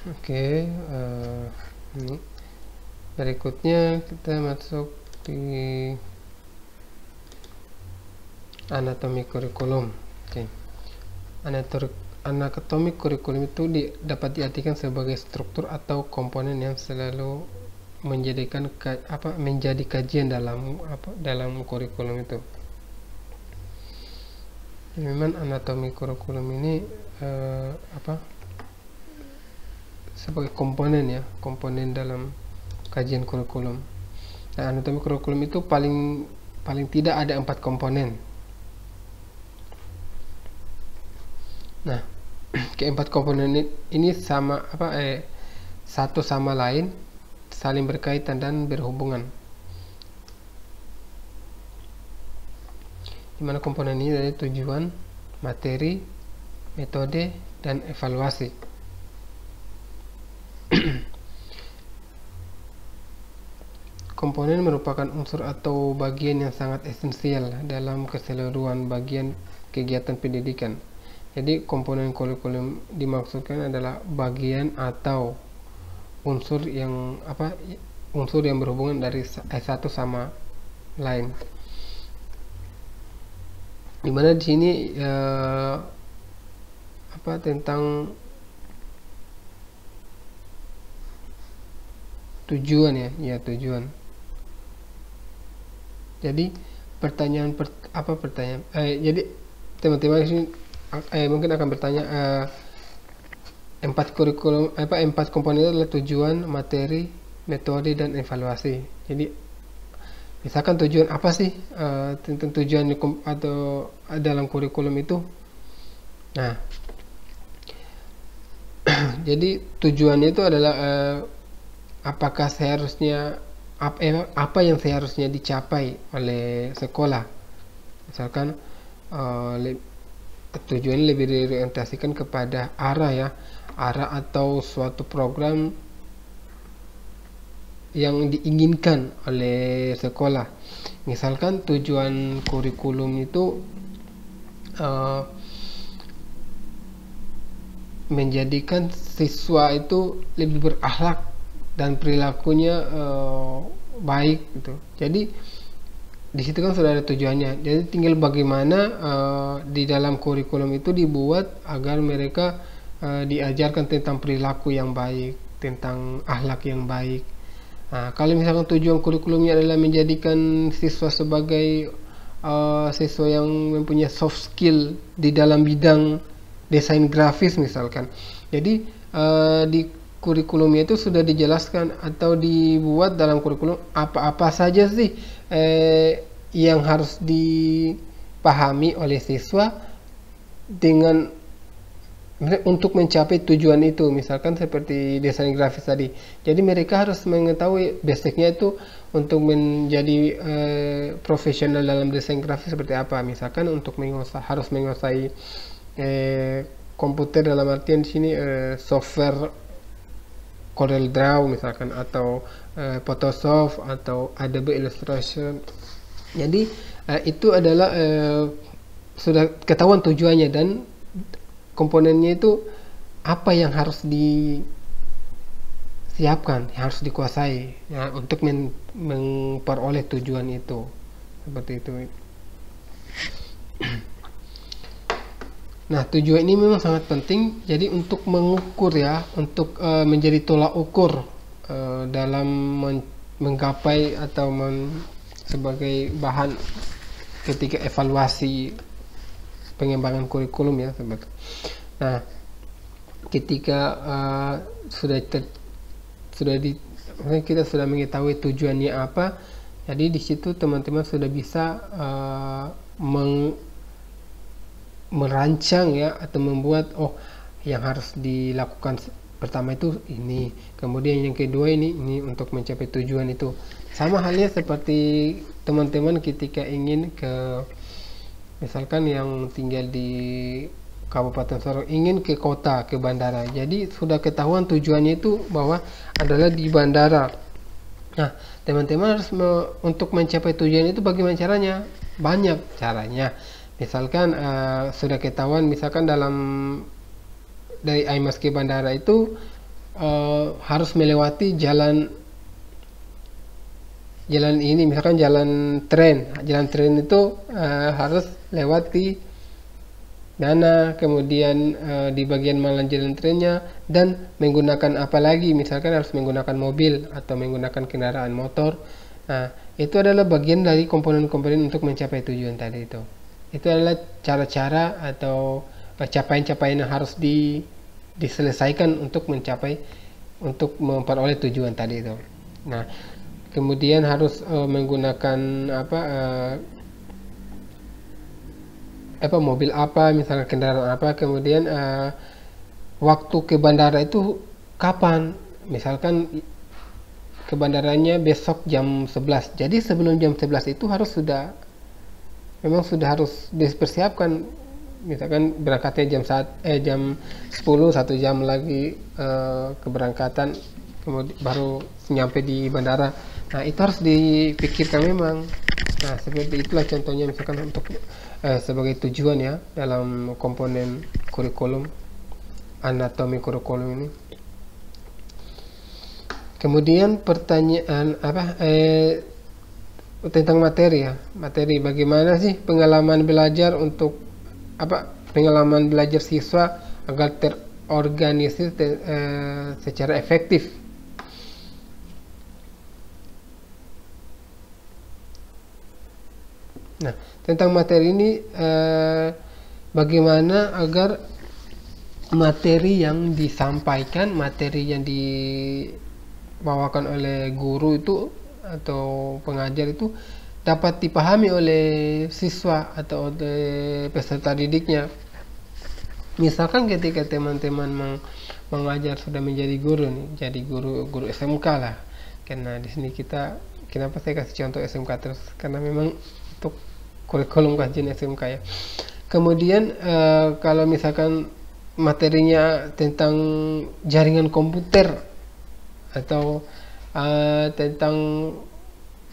Oke, ini berikutnya kita masuk di anatomi kurikulum. Oke. Anatomi kurikulum itu dapat diartikan sebagai struktur atau komponen yang selalu menjadi kajian dalam kurikulum itu. Memang anatomi kurikulum ini sebagai komponen dalam kajian kurikulum. Nah, anatomi kurikulum itu paling tidak ada 4 komponen. Nah, keempat komponen ini satu sama lain saling berkaitan dan berhubungan. Di mana komponen ini dari tujuan, materi, metode, dan evaluasi. Komponen merupakan unsur atau bagian yang sangat esensial dalam keseluruhan bagian kegiatan pendidikan. Jadi komponen kurikulum dimaksudkan adalah bagian atau unsur yang berhubungan dari satu sama lain. Dimana di sini tentang tujuan ya tujuan. Jadi jadi teman-teman di sini mungkin akan bertanya, 4 komponen itu adalah tujuan, materi, metode, dan evaluasi. Jadi misalkan tujuan apa sih tentang tujuan atau dalam kurikulum itu? Nah, jadi tujuannya itu adalah apakah seharusnya apa yang seharusnya dicapai oleh sekolah. Misalkan tujuan lebih diorientasikan kepada arah atau suatu program yang diinginkan oleh sekolah. Misalkan tujuan kurikulum itu menjadikan siswa itu lebih berakhlak dan perilakunya baik gitu. Jadi di situ kan sudah ada tujuannya. Jadi tinggal bagaimana di dalam kurikulum itu dibuat agar mereka diajarkan tentang perilaku yang baik, tentang akhlak yang baik. Nah, kalau misalkan tujuan kurikulumnya adalah menjadikan siswa sebagai siswa yang mempunyai soft skill di dalam bidang desain grafis misalkan. Jadi di kurikulumnya itu sudah dijelaskan atau dibuat dalam kurikulum apa saja sih yang harus dipahami oleh siswa untuk mencapai tujuan itu, misalkan seperti desain grafis tadi. Jadi mereka harus mengetahui basicnya itu untuk menjadi profesional dalam desain grafis seperti apa. Misalkan untuk harus menguasai komputer, dalam artian di sini software Corel Draw misalkan, atau Photoshop atau Adobe Illustrator. Jadi itu adalah sudah ketahuan tujuannya dan komponennya itu apa yang harus disiapkan, yang harus dikuasai ya, untuk memperoleh tujuan itu, seperti itu. Nah, tujuan ini memang sangat penting. Jadi untuk mengukur untuk menjadi tolak ukur dalam menggapai atau sebagai bahan ketika evaluasi pengembangan kurikulum ya. Nah, ketika kita sudah mengetahui tujuannya apa, jadi di situ teman-teman sudah bisa merancang atau membuat yang harus dilakukan pertama itu ini, kemudian yang kedua ini untuk mencapai tujuan itu. Sama halnya seperti teman-teman ketika ingin ke Misalkan yang tinggal di Kabupaten Sorong ingin ke kota, ke bandara, jadi sudah ketahuan tujuannya itu bahwa adalah di bandara. Nah, teman-teman harus untuk mencapai tujuan itu bagaimana caranya? Banyak caranya. Misalkan sudah ketahuan, misalkan dari Aimas ke bandara itu harus melewati jalan ini, misalkan jalan tren itu harus lewati mana, kemudian di bagian mana jalan trennya, dan menggunakan apa lagi, misalkan harus menggunakan mobil atau menggunakan kendaraan motor. Nah, itu adalah bagian dari komponen-komponen untuk mencapai tujuan tadi itu. Itu adalah cara-cara atau capaian-capaian yang harus diselesaikan untuk memperoleh tujuan tadi itu. Nah, kemudian harus menggunakan mobil apa, misalnya kendaraan apa, kemudian waktu ke bandara itu kapan, misalkan ke bandaranya besok jam 11, jadi sebelum jam 11 itu sudah harus dipersiapkan, misalkan berangkatnya jam 10, 1 jam lagi keberangkatan, kemudian baru nyampe di bandara. Nah, itu harus dipikirkan memang. Nah, seperti itulah contohnya, misalkan untuk sebagai tujuan ya dalam komponen kurikulum, anatomi kurikulum ini. Kemudian pertanyaan tentang materi ya, bagaimana sih pengalaman belajar siswa agar terorganisir secara efektif. Nah, tentang materi ini, bagaimana agar materi yang disampaikan, materi yang dibawakan oleh guru itu atau pengajar itu dapat dipahami oleh siswa atau oleh peserta didiknya. Misalkan ketika teman-teman mengajar sudah menjadi guru nih, jadi guru SMK lah. Karena di sini kenapa saya kasih contoh SMK terus? Karena memang untuk kurikulum kajian SMK ya. Kemudian kalau misalkan materinya tentang jaringan komputer atau tentang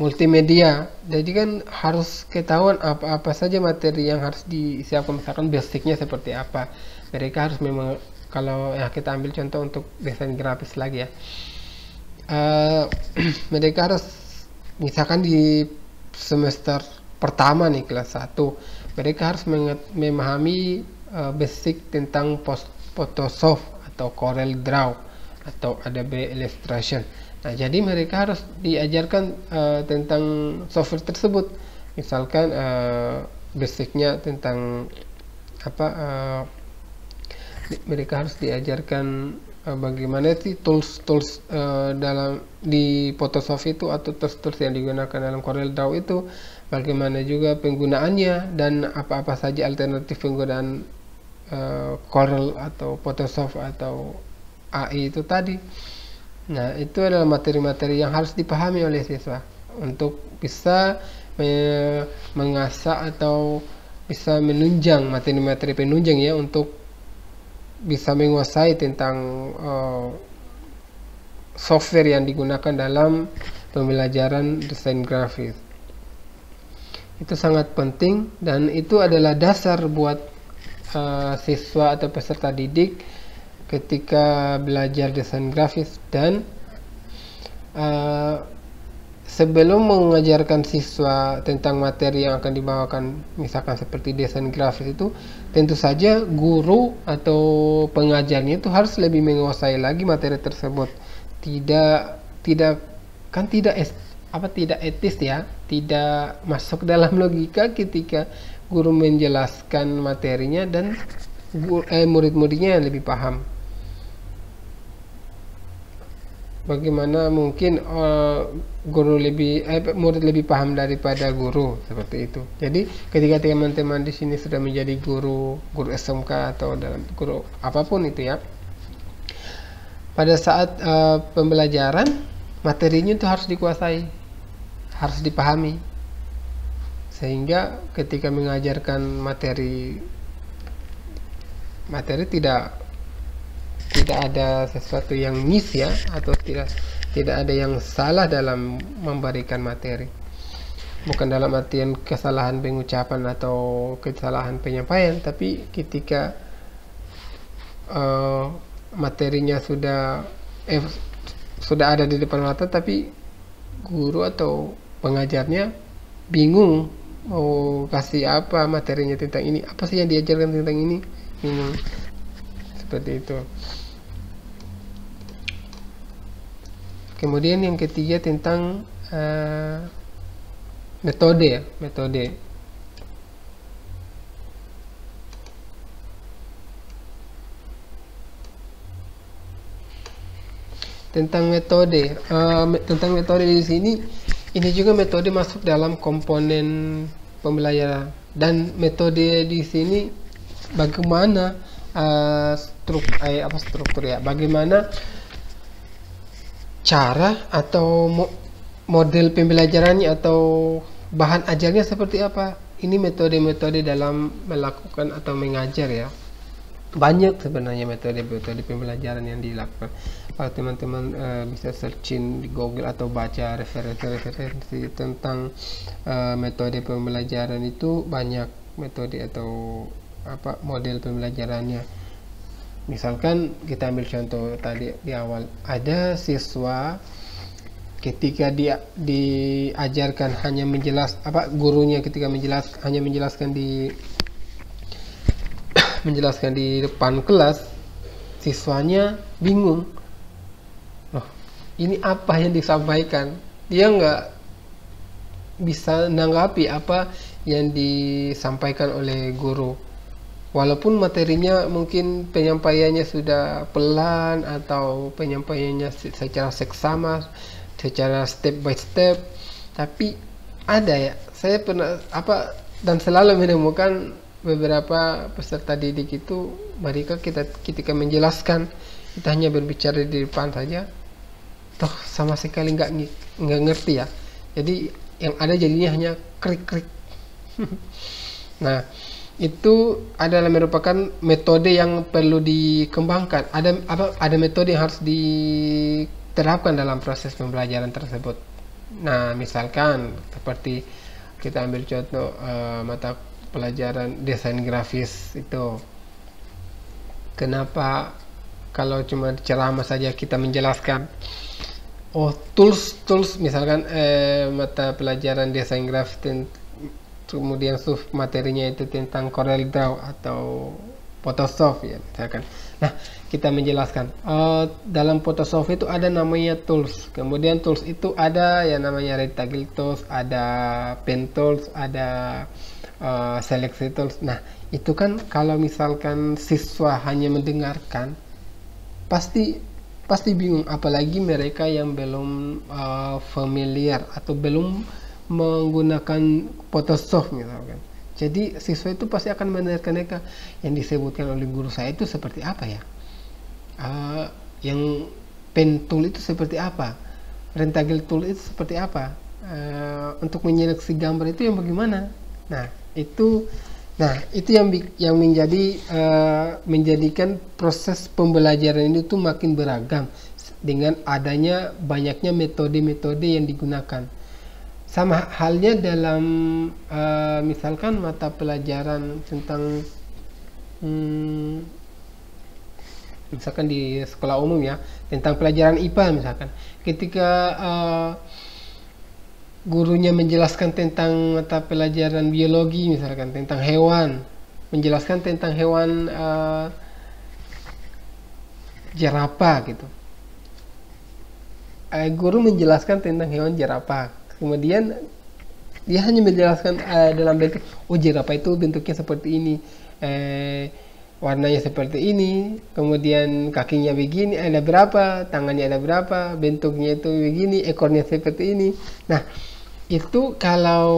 multimedia, jadi kan harus ketahuan apa saja materi yang harus disiapkan, misalkan basicnya seperti apa. Mereka harus memang, kalau kita ambil contoh untuk desain grafis lagi ya, mereka harus misalkan di semester pertama nih, kelas 1, mereka harus memahami basic tentang Photoshop atau Corel Draw atau Adobe Illustrator. Nah, jadi mereka harus diajarkan tentang software tersebut. Misalkan basicnya tentang mereka harus diajarkan bagaimana sih tools di Photoshop itu, atau tools yang digunakan dalam Corel Draw itu, bagaimana juga penggunaannya, dan apa saja alternatif penggunaan Corel atau Photoshop atau AI itu tadi. Nah, itu adalah materi-materi yang harus dipahami oleh siswa untuk bisa mengasah atau bisa menunjang materi-materi penunjang ya, untuk bisa menguasai tentang software yang digunakan dalam pembelajaran desain grafis. Itu sangat penting, dan itu adalah dasar buat siswa atau peserta didik ketika belajar desain grafis. Dan sebelum mengajarkan siswa tentang materi yang akan dibawakan, misalkan seperti desain grafis itu, tentu saja guru atau pengajarnya itu harus lebih menguasai lagi materi tersebut. Tidak etis ya, tidak masuk dalam logika ketika guru menjelaskan materinya dan murid-muridnya yang lebih paham. Bagaimana mungkin murid lebih paham daripada guru, seperti itu. Jadi ketika teman-teman di sini sudah menjadi guru SMK atau dalam guru apapun itu ya, pada saat pembelajaran materinya itu harus dikuasai, harus dipahami, sehingga ketika mengajarkan materi tidak ada sesuatu yang miss ya, atau tidak ada yang salah dalam memberikan materi. Bukan dalam artian kesalahan pengucapan atau kesalahan penyampaian, tapi ketika materinya sudah ada di depan mata, tapi guru atau pengajarnya bingung mau kasih apa materinya tentang ini, apa sih yang diajarkan tentang ini, bingung. Seperti itu. Kemudian yang ketiga tentang metode. Tentang metode di sini, ini juga metode masuk dalam komponen pembelajaran, dan metode di sini bagaimana struktur ya, bagaimana cara atau model pembelajarannya atau bahan ajarnya seperti apa. Ini metode-metode dalam melakukan atau mengajar ya. Banyak sebenarnya metode pembelajaran yang dilakukan. Kalau teman-teman bisa searching di Google atau baca referensi tentang metode pembelajaran, itu banyak metode atau model pembelajarannya. Misalkan kita ambil contoh tadi di awal, ada siswa ketika dia diajarkan hanya gurunya ketika menjelaskan di depan kelas, siswanya bingung, loh ini apa yang disampaikan, dia nggak bisa menanggapi apa yang disampaikan oleh guru, walaupun materinya mungkin penyampaiannya sudah pelan atau penyampaiannya secara seksama, secara step by step. Tapi ada ya, saya pernah dan selalu menemukan beberapa peserta didik itu, mereka ketika menjelaskan, kita hanya berbicara di depan saja, toh sama sekali nggak ngerti ya. Jadi yang ada jadinya hanya krik-krik. Nah, itu adalah merupakan metode yang perlu dikembangkan. Ada metode yang harus diterapkan dalam proses pembelajaran tersebut. Nah, misalkan seperti kita ambil contoh mata pelajaran desain grafis itu. Kenapa kalau cuma ceramah saja kita menjelaskan, tools misalkan mata pelajaran desain grafis, kemudian materinya itu tentang Corel Draw atau Photoshop ya misalkan. Nah, kita menjelaskan dalam Photoshop itu ada namanya tools, kemudian tools itu ada yang namanya rectangle tools, ada pen tools, ada seleksi tools. Nah, itu kan kalau misalkan siswa hanya mendengarkan, pasti bingung, apalagi mereka yang belum familiar atau belum menggunakan Photoshop misalkan. Jadi siswa itu pasti akan menerka-nerka yang disebutkan oleh guru saya itu seperti apa ya, yang pen tool itu seperti apa, rectangle tool itu seperti apa, untuk menyeleksi gambar itu yang bagaimana. Nah itu yang menjadikan proses pembelajaran itu makin beragam dengan adanya banyaknya metode-metode yang digunakan. Sama halnya dalam misalkan mata pelajaran tentang misalkan di sekolah umum ya, tentang pelajaran IPA misalkan, ketika gurunya menjelaskan tentang mata pelajaran biologi misalkan tentang hewan, menjelaskan tentang hewan jerapah gitu, guru menjelaskan tentang hewan jerapah, kemudian dia hanya menjelaskan dalam bentuk, jerapah itu bentuknya seperti ini, warnanya seperti ini, kemudian kakinya begini, ada berapa, tangannya ada berapa, bentuknya itu begini, ekornya seperti ini. Nah, itu kalau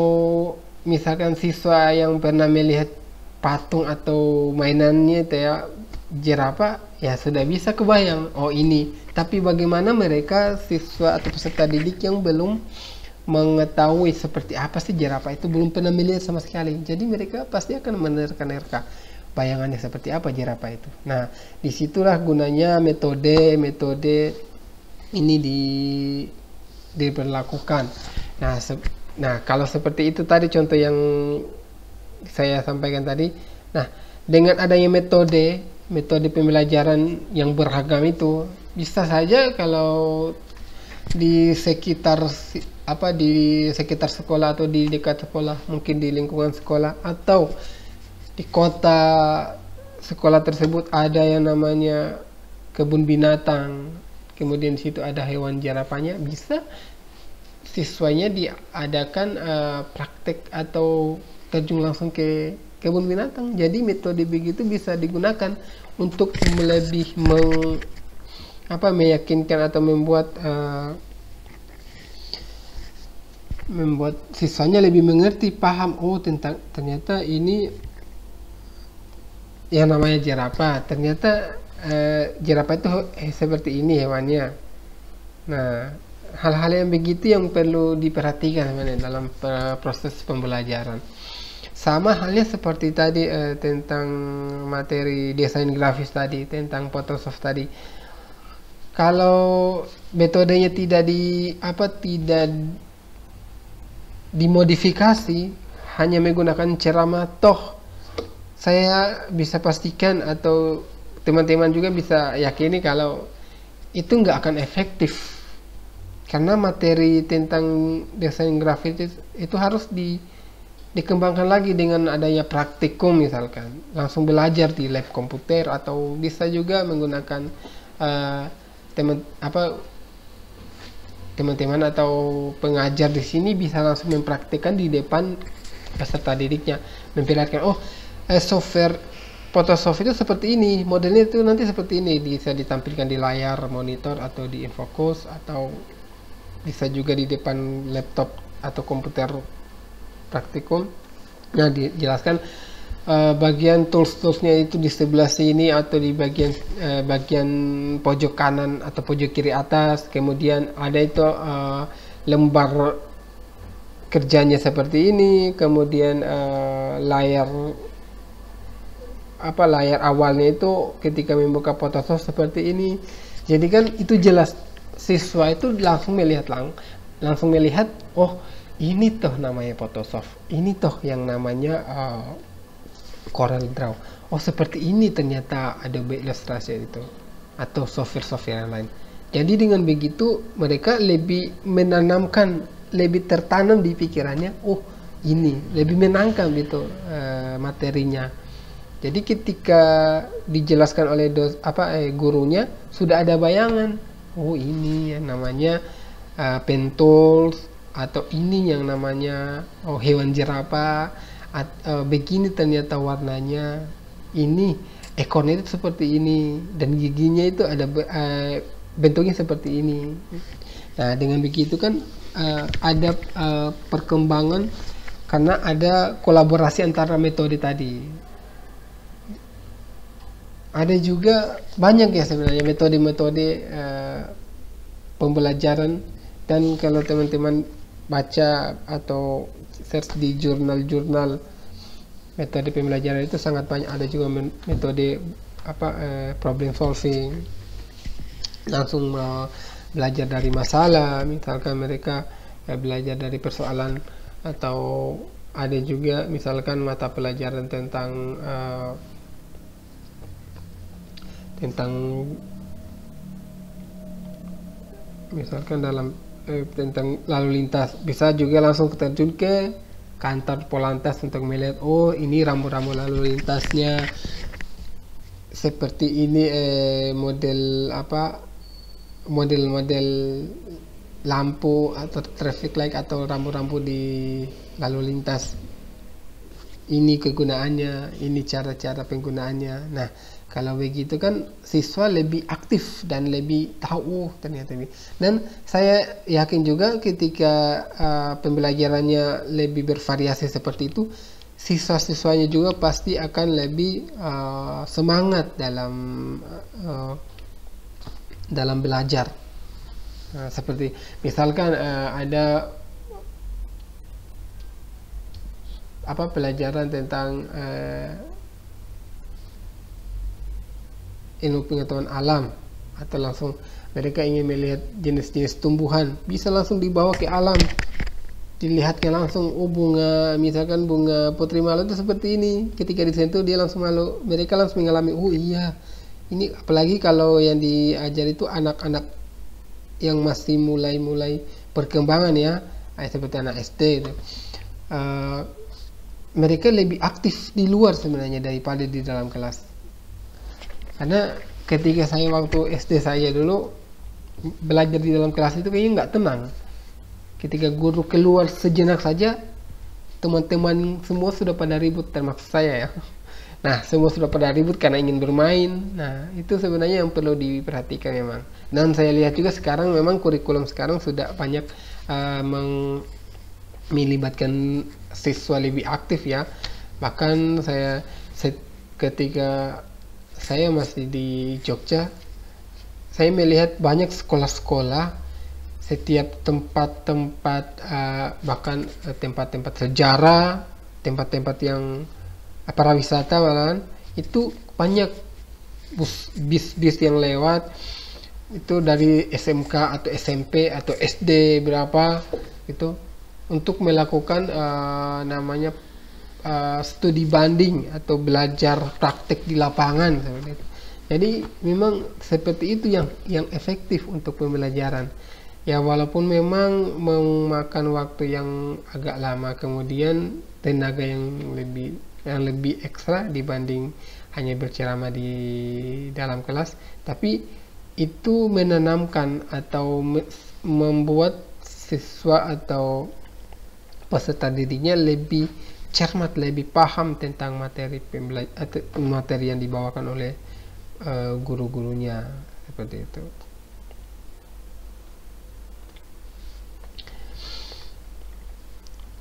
misalkan siswa yang pernah melihat patung atau mainannya itu ya jerapah, ya sudah bisa kebayang, oh ini. Tapi bagaimana mereka siswa atau peserta didik yang belum mengetahui seperti apa sih jerapah itu, belum pernah melihat sama sekali. Jadi mereka pasti akan menerka-nerka bayangannya seperti apa jerapah itu. Nah, disitulah gunanya metode ini diberlakukan. Nah, kalau seperti itu tadi contoh yang saya sampaikan tadi. Nah, dengan adanya metode pembelajaran yang beragam itu, bisa saja kalau di sekitar sekolah atau di dekat sekolah, mungkin di lingkungan sekolah atau di kota sekolah tersebut ada yang namanya kebun binatang, kemudian di situ ada hewan jerapahnya, bisa siswanya diadakan praktek atau terjun langsung ke kebun binatang. Jadi metode begitu bisa digunakan untuk lebih meyakinkan atau membuat siswanya lebih mengerti, paham, oh tentang ternyata ini yang namanya jerapah, ternyata jerapah itu seperti ini hewannya. Nah, hal-hal yang begitu yang perlu diperhatikan sebenarnya dalam proses pembelajaran. Sama halnya seperti tadi tentang materi desain grafis tadi, tentang Photoshop tadi. Kalau metodenya tidak dimodifikasi, hanya menggunakan ceramah, toh saya bisa pastikan atau teman-teman juga bisa yakini kalau itu nggak akan efektif, karena materi tentang desain grafis itu harus dikembangkan lagi dengan adanya praktikum, misalkan langsung belajar di lab komputer, atau bisa juga menggunakan teman-teman atau pengajar di sini bisa langsung mempraktikkan di depan peserta didiknya, memperlihatkan, oh software Photoshop itu seperti ini, modelnya itu nanti seperti ini, bisa ditampilkan di layar monitor atau di infocus, atau bisa juga di depan laptop atau komputer praktikum. Nah, dijelaskan bagian tools-toolsnya itu di sebelah sini atau di bagian pojok kanan atau pojok kiri atas. Kemudian ada itu lembar kerjanya seperti ini, kemudian layar awalnya itu ketika membuka Photoshop seperti ini. Jadi kan itu jelas, siswa itu langsung melihat, oh ini toh namanya Photoshop, ini toh yang namanya Corel Draw, oh seperti ini ternyata Adobe Illustrator itu, atau software yang lain. Jadi dengan begitu mereka lebih menanamkan, lebih tertanam di pikirannya, oh ini lebih menangkap gitu materinya. Jadi ketika dijelaskan oleh gurunya, sudah ada bayangan, oh ini yang namanya pen tools, atau ini yang namanya hewan jerapah, begini ternyata warnanya, ini ekornya itu seperti ini, dan giginya itu ada bentuknya seperti ini. Nah, dengan begitu kan ada perkembangan, karena ada kolaborasi antara metode tadi. Ada juga banyak ya sebenarnya metode-metode pembelajaran, dan kalau teman-teman baca atau search di jurnal-jurnal metode pembelajaran itu sangat banyak. Ada juga metode problem solving, langsung belajar dari masalah, misalkan mereka belajar dari persoalan, atau ada juga misalkan mata pelajaran tentang misalkan tentang lalu lintas, bisa juga langsung terjun ke kantor Polantas untuk melihat, oh ini rambu-rambu lalu lintasnya seperti ini, model lampu atau traffic light atau rambu-rambu di lalu lintas, ini kegunaannya, ini cara-cara penggunaannya. Nah, kalau begitu kan siswa lebih aktif dan lebih tahu ternyata ini. Dan saya yakin juga ketika pembelajarannya lebih bervariasi seperti itu, siswa-siswanya juga pasti akan lebih semangat dalam belajar. Seperti misalkan ada pelajaran tentang ilmu pengetahuan alam, atau langsung mereka ingin melihat jenis-jenis tumbuhan, bisa langsung dibawa ke alam, dilihatkan langsung. Oh, bunga, misalkan bunga putri malu itu seperti ini, ketika disentuh dia langsung malu, mereka langsung mengalami, oh iya ini. Apalagi kalau yang diajar itu anak-anak yang masih mulai perkembangan ya, seperti anak SD itu. Mereka lebih aktif di luar sebenarnya daripada di dalam kelas. Karena ketika saya waktu SD saya dulu belajar di dalam kelas itu kayaknya nggak tenang. Ketika guru keluar sejenak saja, teman-teman semua sudah pada ribut, termasuk saya ya. Nah, semua sudah pada ribut karena ingin bermain. Nah, itu sebenarnya yang perlu diperhatikan memang. Dan saya lihat juga sekarang memang kurikulum sekarang sudah banyak melibatkan siswa lebih aktif ya. Bahkan ketika saya masih di Jogja, saya melihat banyak sekolah-sekolah, setiap tempat-tempat bahkan tempat-tempat sejarah, tempat-tempat yang para wisata malahan, itu banyak bis yang lewat itu dari SMK atau SMP atau SD berapa itu, untuk melakukan namanya studi banding atau belajar praktek di lapangan seperti itu. Jadi memang seperti itu yang efektif untuk pembelajaran. Ya, walaupun memang memakan waktu yang agak lama, kemudian tenaga yang lebih ekstra dibanding hanya berceramah di dalam kelas, tapi itu menanamkan atau membuat siswa atau peserta didiknya lebih cermat, lebih paham tentang materi yang dibawakan oleh guru-gurunya, seperti itu.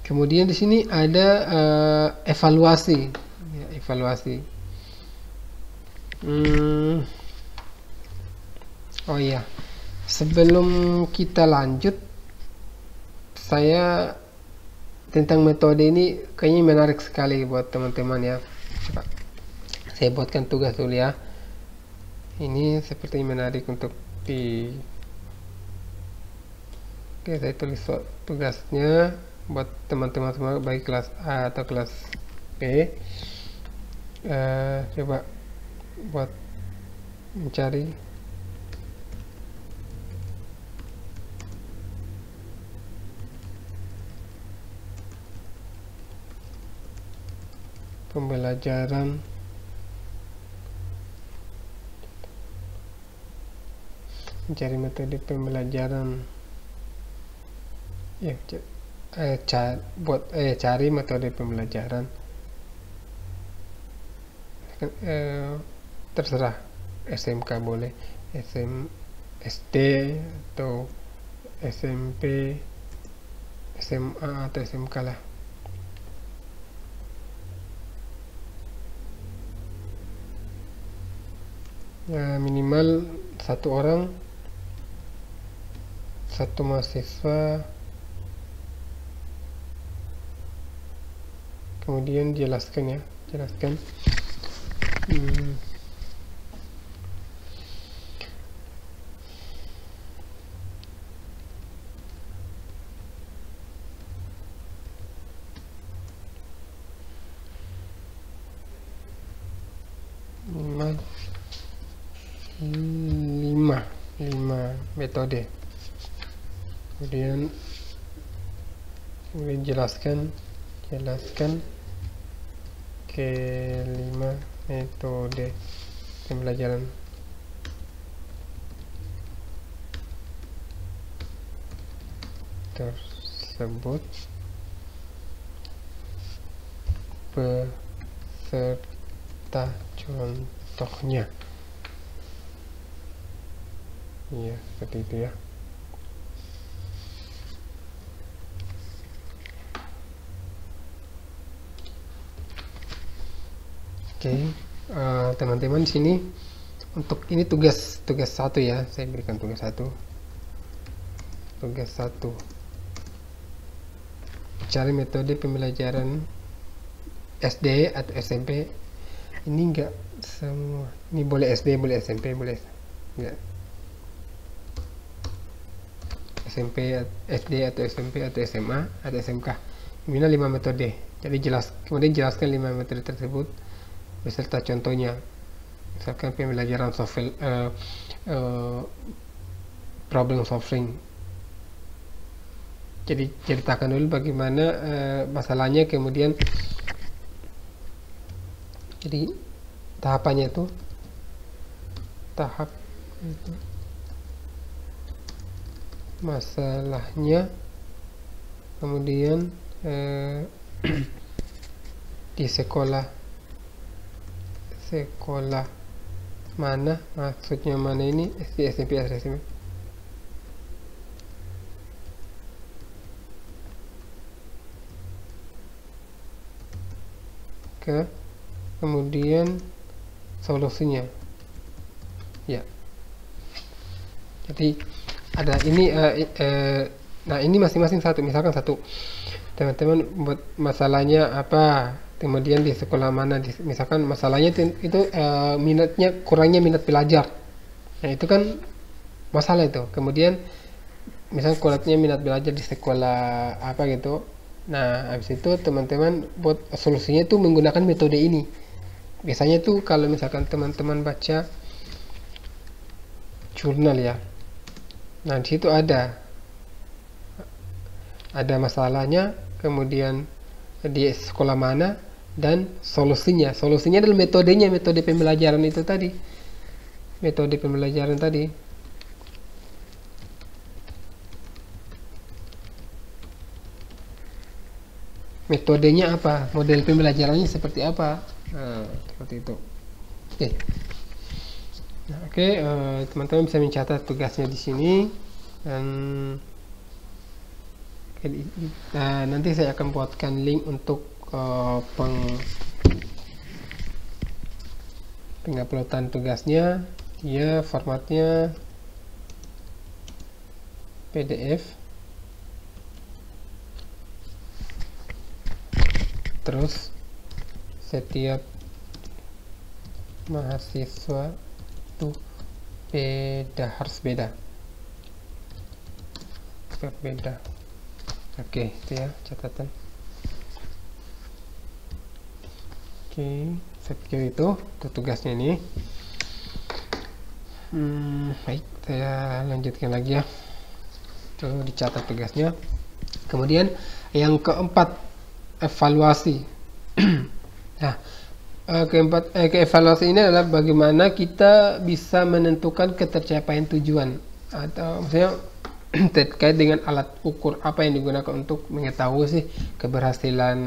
Kemudian di sini ada evaluasi. Ya, evaluasi. Oh iya, sebelum kita lanjut, saya tentang metode ini kayaknya menarik sekali buat teman-teman ya. Coba saya buatkan tugas dulu ya. Ini sepertinya menarik untuk Oke, saya tulis tugasnya buat teman-teman semua, baik kelas A atau kelas B. Coba buat mencari pembelajaran mencari metode pembelajaran ya, cari metode pembelajaran. Terserah, SMK boleh, SD atau SMP, SMA atau SMK lah. Ya, minimal satu orang, satu mahasiswa, kemudian jelaskan lima metode, kemudian jelaskan ke 5 metode pembelajaran tersebut beserta contohnya. Iya, seperti itu ya. Oke, teman-teman di sini untuk ini tugas satu ya, saya berikan tugas satu. Cari metode pembelajaran SD atau SMP. Ini enggak semua. Ini boleh SD, boleh SMP, boleh enggak. SMP, SD atau SMP atau SMA atau SMK. Minimal 5 metode. Jadi kemudian jelaskan 5 metode tersebut beserta contohnya. Misalkan pembelajaran problem solving. Jadi ceritakan dulu bagaimana masalahnya, kemudian jadi tahapannya itu masalahnya, kemudian di sekolah mana, maksudnya mana ini, SD, SMP, SMA. Kemudian solusinya ya. Jadi ada ini nah ini masing-masing satu. Misalkan satu, teman-teman buat masalahnya apa, kemudian di sekolah mana, misalkan masalahnya itu minatnya, kurangnya minat belajar. Nah itu kan masalah itu. Kemudian misalkan kurangnya minat belajar di sekolah apa gitu. Nah habis itu teman-teman buat solusinya itu menggunakan metode ini. Biasanya tuh kalau misalkan teman-teman baca jurnal ya, nah di situ ada masalahnya, kemudian di sekolah mana, dan solusinya. Solusinya adalah metodenya, metode pembelajaran itu tadi, metode pembelajaran tadi. Metodenya apa, model pembelajarannya seperti apa. Nah, seperti itu. Oke. Nah, oke, teman-teman bisa mencatat tugasnya di sini, dan nanti saya akan buatkan link untuk penguploadan tugasnya. Dia formatnya PDF. Terus setiap mahasiswa itu harus beda. Oke, itu ya catatan. Oke, saya pikir itu tugasnya ini. Baik, saya lanjutkan lagi ya. Itu dicatat tugasnya. Kemudian yang keempat, evaluasi. Nah, evaluasi ini adalah bagaimana kita bisa menentukan ketercapaian tujuan, atau maksudnya terkait dengan alat ukur apa yang digunakan untuk mengetahui sih keberhasilan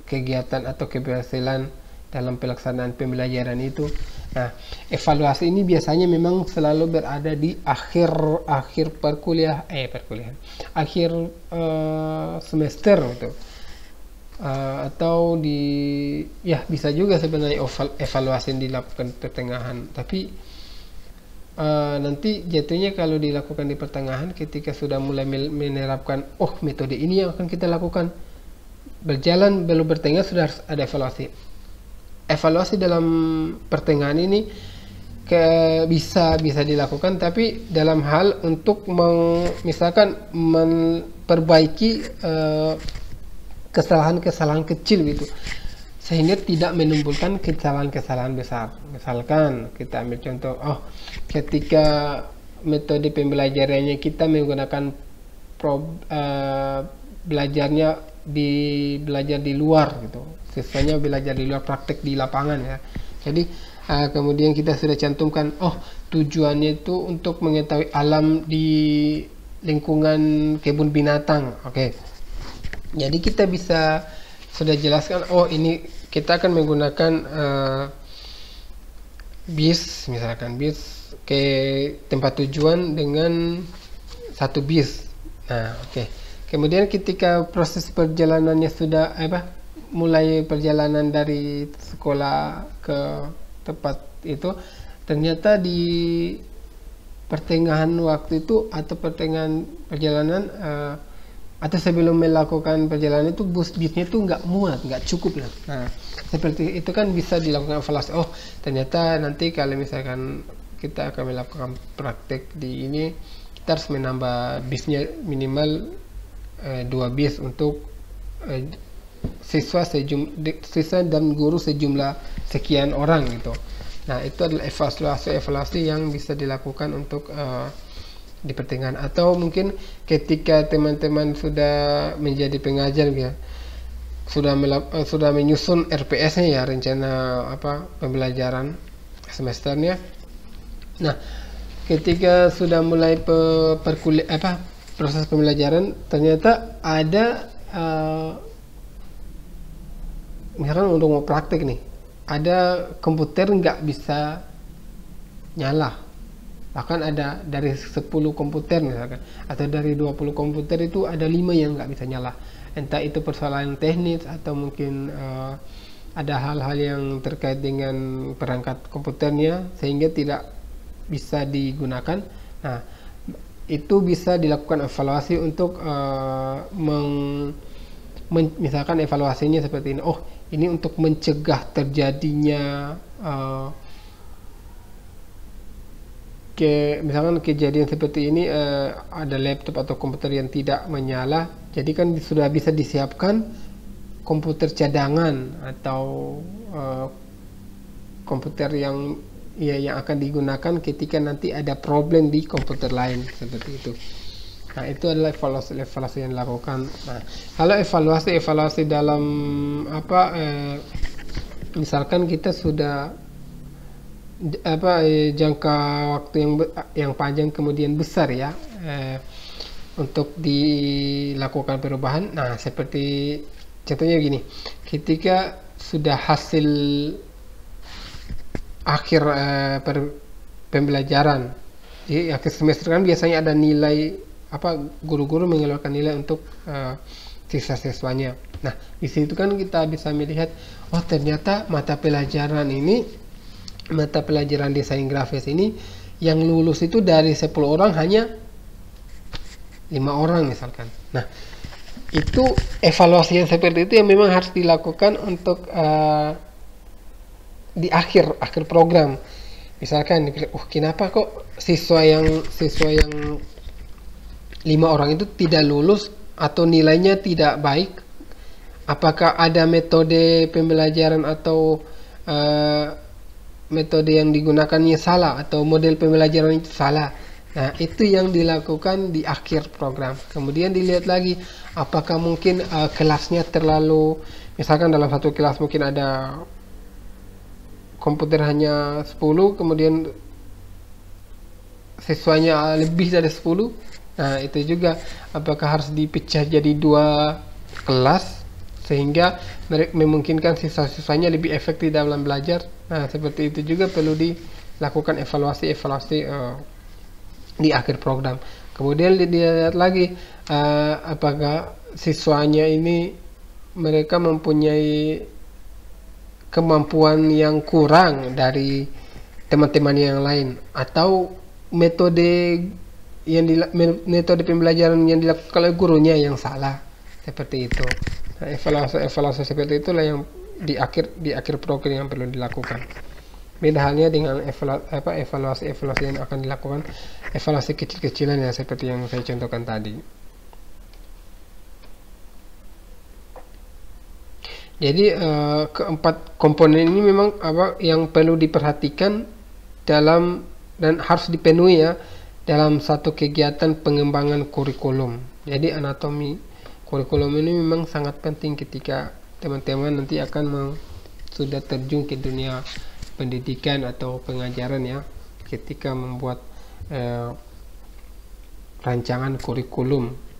kegiatan atau keberhasilan dalam pelaksanaan pembelajaran itu. Nah, evaluasi ini biasanya memang selalu berada di akhir semester gitu. Atau bisa juga sebenarnya evaluasi yang dilakukan pertengahan, tapi nanti jatuhnya kalau dilakukan di pertengahan, ketika sudah mulai menerapkan metode ini yang akan kita lakukan, berjalan belum bertengah sudah harus ada evaluasi dalam pertengahan ini bisa dilakukan, tapi dalam hal untuk misalkan memperbaiki kesalahan-kesalahan kecil gitu, sehingga tidak menimbulkan kesalahan-kesalahan besar. Misalkan kita ambil contoh, ketika metode pembelajarannya kita menggunakan belajar di luar gitu, siswanya belajar di luar, praktek di lapangan ya. Jadi kemudian kita sudah cantumkan, tujuannya itu untuk mengetahui alam di lingkungan kebun binatang. Oke. Jadi kita bisa sudah jelaskan, ini kita akan menggunakan bis, misalkan bis ke tempat tujuan dengan 1 bis. Nah, oke. Kemudian ketika proses perjalanannya sudah mulai perjalanan dari sekolah ke tempat itu, ternyata di pertengahan waktu itu atau pertengahan perjalanan atau sebelum melakukan perjalanan itu bisnya itu nggak muat, nggak cukup lah. Nah, seperti itu kan bisa dilakukan evaluasi. Oh, ternyata nanti kalau misalkan kita akan melakukan praktek di ini, kita harus menambah bisnya minimal 2 bis untuk siswa dan guru sejumlah sekian orang gitu. Nah, itu adalah evaluasi yang bisa dilakukan untuk di pertengahan, atau mungkin ketika teman-teman sudah menjadi pengajar ya, sudah menyusun RPS-nya ya, rencana pembelajaran semesternya. Nah, ketika sudah mulai proses pembelajaran, ternyata ada misalkan untuk mau praktek nih, ada komputer nggak bisa nyala. Bahkan ada dari 10 komputer misalkan, atau dari 20 komputer itu ada 5 yang nggak bisa nyala. Entah itu persoalan teknis atau mungkin ada hal-hal yang terkait dengan perangkat komputernya sehingga tidak bisa digunakan. Nah, itu bisa dilakukan evaluasi untuk misalkan evaluasinya seperti ini. Oh, ini untuk mencegah terjadinya misalkan kejadian seperti ini, ada laptop atau komputer yang tidak menyala, jadi kan sudah bisa disiapkan komputer cadangan atau komputer yang akan digunakan ketika nanti ada problem di komputer lain, seperti itu. Nah, itu adalah evaluasi yang dilakukan. Nah, kalau evaluasi dalam misalkan kita sudah jangka waktu yang panjang kemudian besar ya, untuk dilakukan perubahan. Nah, seperti contohnya gini, ketika sudah hasil akhir pembelajaran di akhir semester kan biasanya ada nilai, guru-guru mengeluarkan nilai untuk siswa-siswanya. Nah, di situ kan kita bisa melihat, oh ternyata mata pelajaran desain grafis ini yang lulus itu dari 10 orang hanya 5 orang misalkan. Nah, itu evaluasi yang seperti itu yang memang harus dilakukan untuk di akhir program. Misalkan kenapa kok siswa yang 5 orang itu tidak lulus atau nilainya tidak baik? Apakah ada metode pembelajaran atau metode yang digunakannya salah atau model pembelajaran itu salah? Nah, itu yang dilakukan di akhir program. Kemudian dilihat lagi apakah mungkin kelasnya terlalu, misalkan dalam satu kelas mungkin ada komputer hanya 10, kemudian siswanya lebih dari 10. Nah, itu juga apakah harus dipecah jadi 2 kelas sehingga memungkinkan siswa-siswanya lebih efektif dalam belajar. Nah, seperti itu juga perlu dilakukan evaluasi di akhir program. Kemudian dilihat lagi apakah siswanya ini mereka mempunyai kemampuan yang kurang dari teman-teman yang lain, atau metode pembelajaran yang dilakukan oleh gurunya yang salah, seperti itu. Nah, evaluasi seperti itulah yang di akhir program yang perlu dilakukan. Beda halnya dengan evaluasi yang akan dilakukan, evaluasi kecil-kecilan ya, seperti yang saya contohkan tadi. Jadi keempat komponen ini memang yang perlu diperhatikan dan harus dipenuhi ya dalam satu kegiatan pengembangan kurikulum. Jadi anatomi kurikulum ini memang sangat penting ketika teman-teman nanti akan sudah terjun ke dunia pendidikan atau pengajaran ya, ketika membuat rancangan kurikulum.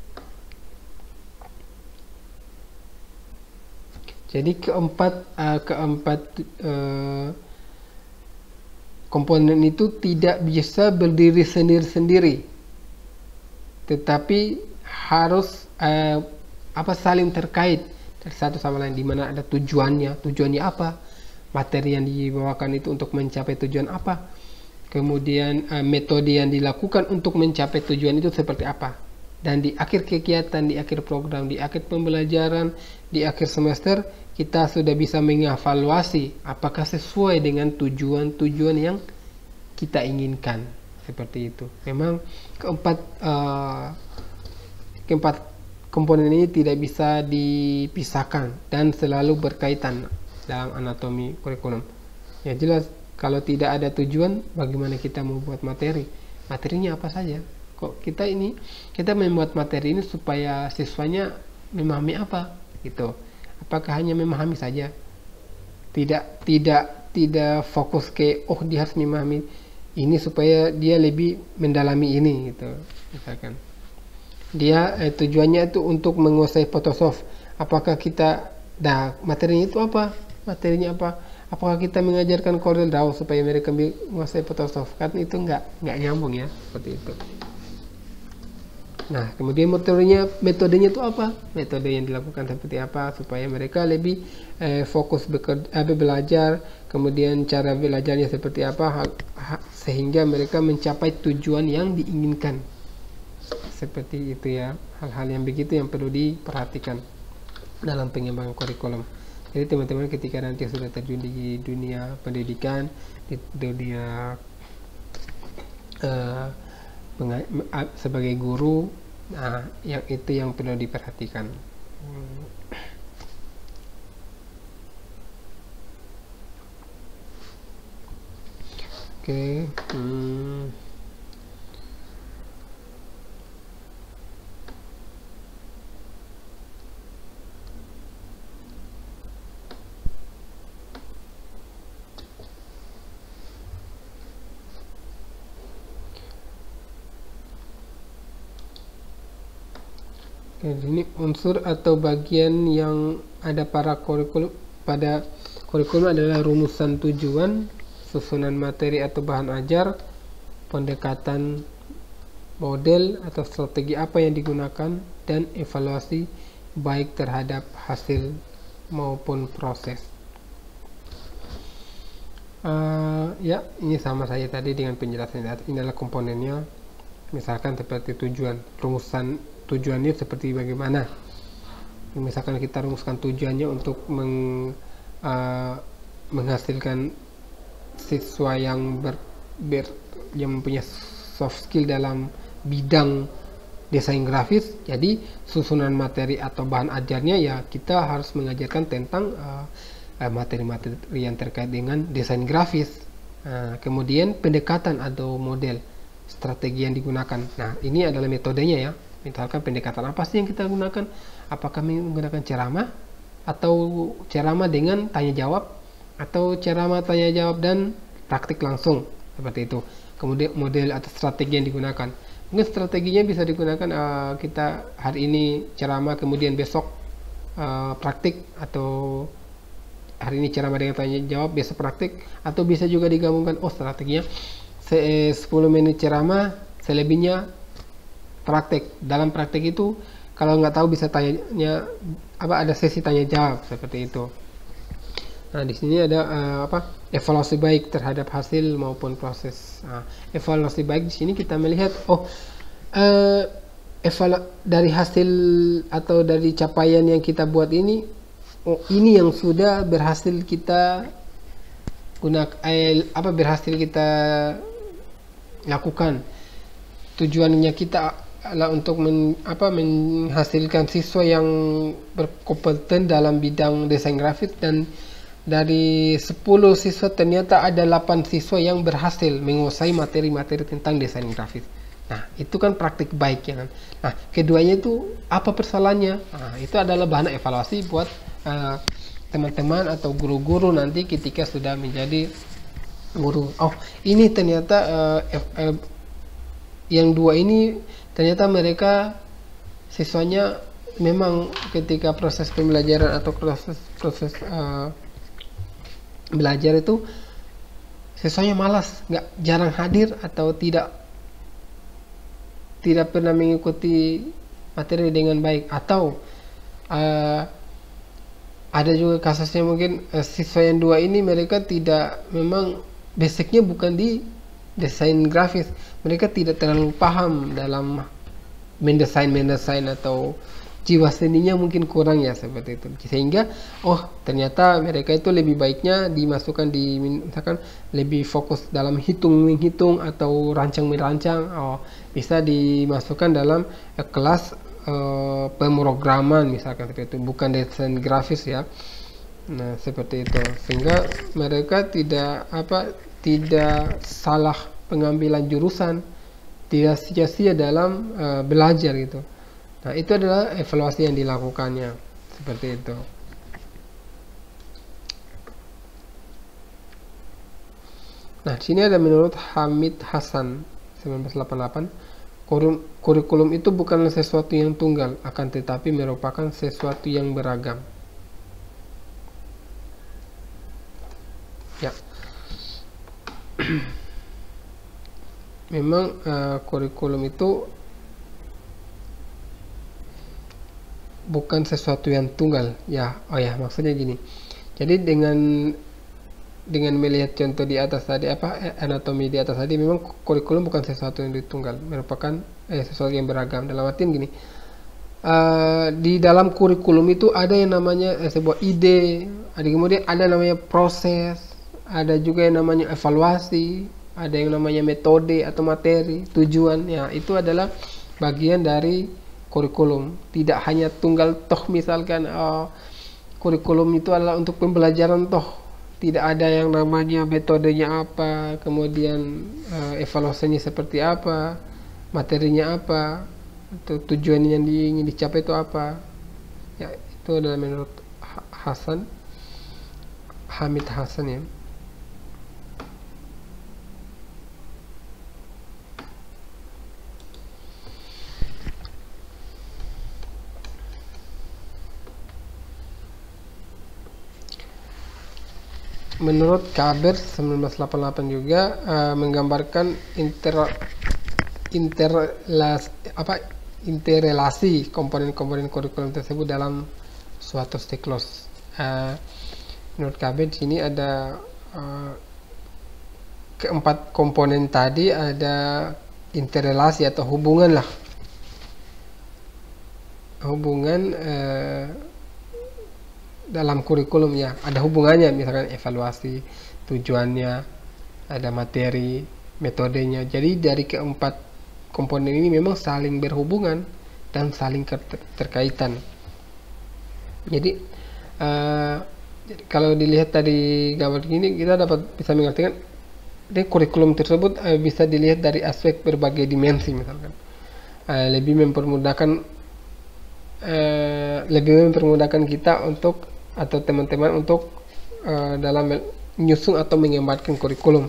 Jadi keempat komponen itu tidak bisa berdiri sendiri-sendiri, tetapi harus saling terkait dari satu sama lain, di mana ada tujuannya apa, materi yang dibawakan itu untuk mencapai tujuan apa, kemudian metode yang dilakukan untuk mencapai tujuan itu seperti apa. dan di akhir kegiatan, di akhir program, di akhir pembelajaran, di akhir semester kita sudah bisa mengevaluasi apakah sesuai dengan tujuan-tujuan yang kita inginkan. Seperti itu. Memang keempat komponen ini tidak bisa dipisahkan dan selalu berkaitan dalam anatomi kurikulum. Ya jelas, kalau tidak ada tujuan, bagaimana kita membuat materi? Materinya apa saja? Kok kita membuat materi ini supaya siswanya memahami apa gitu? Apakah hanya memahami saja? Tidak fokus ke dia harus memahami ini supaya dia lebih mendalami ini gitu. Misalkan dia tujuannya itu untuk menguasai Photoshop. Apakah materinya itu apa? Materinya apa? Apakah kita mengajarkan Corel Draw supaya mereka menguasai Photoshop? Kan itu nggak nyambung ya, seperti itu. Nah, kemudian metodenya itu apa? Metode yang dilakukan seperti apa supaya mereka lebih fokus belajar, kemudian cara belajarnya seperti apa sehingga mereka mencapai tujuan yang diinginkan. Seperti itu ya, hal-hal yang begitu yang perlu diperhatikan dalam pengembangan kurikulum. Jadi teman-teman ketika nanti sudah terjun di dunia pendidikan, di dunia sebagai guru, nah yang itu yang perlu diperhatikan. Oke. Ini unsur atau bagian yang ada pada kurikulum adalah rumusan tujuan, susunan materi atau bahan ajar, pendekatan model atau strategi apa yang digunakan, dan evaluasi baik terhadap hasil maupun proses. Ya, ini sama saja tadi dengan penjelasan. Ini adalah komponennya. Misalkan seperti tujuan, rumusan tujuannya seperti bagaimana. Misalkan kita rumuskan tujuannya untuk menghasilkan siswa yang yang mempunyai soft skill dalam bidang desain grafis. Jadi susunan materi atau bahan ajarnya ya kita harus mengajarkan tentang materi-materi yang terkait dengan desain grafis. Kemudian pendekatan atau model, strategi yang digunakan. Nah, ini adalah metodenya ya. Misalkan pendekatan apa sih yang kita gunakan? Apakah menggunakan ceramah atau ceramah dengan tanya jawab, atau ceramah tanya jawab dan praktik langsung, seperti itu. Kemudian model atau strategi yang digunakan. Mungkin strateginya bisa digunakan kita hari ini ceramah, kemudian besok praktik, atau hari ini ceramah dengan tanya jawab, besok praktik, atau bisa juga digabungkan. Strateginya 10 menit ceramah, selebihnya praktek. Dalam praktek itu kalau nggak tahu bisa tanya ada sesi tanya jawab, seperti itu. Nah, di sini ada evaluasi baik terhadap hasil maupun proses. Evaluasi baik di sini kita melihat dari hasil atau dari capaian yang kita buat ini, ini yang sudah berhasil kita berhasil kita lakukan. Tujuannya kita adalah untuk menghasilkan siswa yang berkompeten dalam bidang desain grafis, dan dari 10 siswa ternyata ada 8 siswa yang berhasil menguasai materi-materi tentang desain grafis. Nah, itu kan praktik baik ya kan. Nah, keduanya itu apa persalahannya? Nah, itu adalah bahan evaluasi buat teman-teman atau guru-guru nanti ketika sudah menjadi guru. Ini ternyata yang dua ini ternyata mereka siswanya memang ketika proses pembelajaran atau proses belajar itu siswanya malas, jarang hadir, atau tidak pernah mengikuti materi dengan baik, atau ada juga kasusnya mungkin siswa yang dua ini mereka memang basicnya bukan di desain grafis, mereka tidak terlalu paham dalam mendesain atau jiwa seninya mungkin kurang ya seperti itu, sehingga ternyata mereka itu lebih baiknya dimasukkan di misalkan lebih fokus dalam menghitung atau merancang, bisa dimasukkan dalam kelas pemrograman misalkan seperti itu, bukan desain grafis ya. Nah seperti itu, sehingga mereka tidak salah pengambilan jurusan, tidak sia-sia dalam belajar gitu. Nah itu adalah evaluasi yang dilakukannya seperti itu. Nah di sini ada menurut Hamid Hasan 1988, kurikulum itu bukanlah sesuatu yang tunggal, akan tetapi merupakan sesuatu yang beragam. Ya, memang kurikulum itu bukan sesuatu yang tunggal ya. Maksudnya gini, jadi dengan melihat contoh di atas tadi, anatomi di atas tadi, memang kurikulum bukan sesuatu yang ditunggal, merupakan sesuatu yang beragam. Dalam artian gini, di dalam kurikulum itu ada yang namanya sebuah ide, kemudian ada namanya proses, ada juga yang namanya evaluasi, ada yang namanya metode atau materi, tujuan. Ya itu adalah bagian dari kurikulum. Tidak hanya tunggal misalkan kurikulum itu adalah untuk pembelajaran tidak ada yang namanya metodenya apa, kemudian evaluasinya seperti apa, materinya apa, atau tujuan yang ingin dicapai itu apa. Ya itu adalah menurut Hamid Hasan ya. Menurut Kaber 1988 juga menggambarkan interrelasi komponen-komponen kurikulum tersebut dalam suatu siklus. Menurut Kaber di sini ada keempat komponen tadi, ada interrelasi atau hubungan dalam kurikulum ya, ada hubungannya, misalkan evaluasi, tujuannya, ada materi, metodenya. Jadi dari keempat komponen ini memang saling berhubungan dan saling terkaitan. Jadi kalau dilihat dari gambar ini, kita bisa mengartikan kurikulum tersebut bisa dilihat dari aspek berbagai dimensi, misalkan lebih mempermudahkan kita untuk, atau teman-teman untuk dalam menyusun atau menggambarkan kurikulum,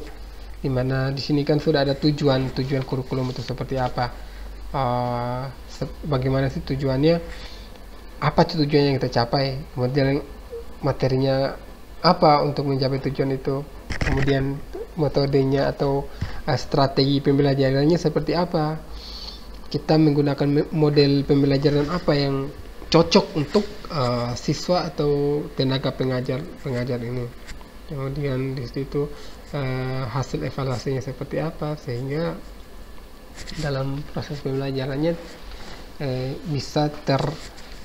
dimana di sini kan sudah ada tujuan kurikulum itu seperti apa, bagaimana sih tujuannya, apa tujuan yang kita capai, kemudian materinya apa untuk mencapai tujuan itu, kemudian metodenya atau strategi pembelajarannya seperti apa, kita menggunakan model pembelajaran apa yang cocok untuk siswa atau tenaga pengajar ini. Kemudian di situ hasil evaluasinya seperti apa, sehingga dalam proses pembelajarannya bisa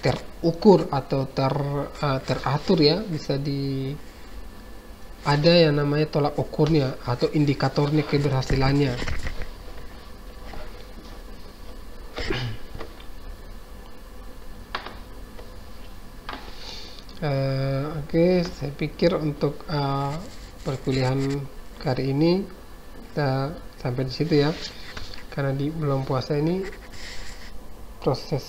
terukur atau teratur ya, bisa ada yang namanya tolak ukurnya atau indikatornya keberhasilannya. Oke, saya pikir untuk perkuliahan kali ini kita sampai di situ ya, karena di bulan puasa ini proses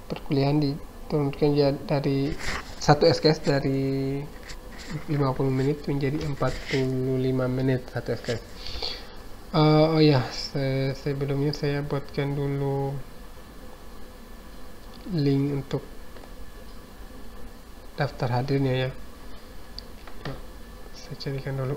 perkuliahan diturunkan dari satu SKS dari 50 menit menjadi 45 menit satu SKS. Sebelumnya saya buatkan dulu link untuk daftar hadirnya ya. Saya carikan dulu.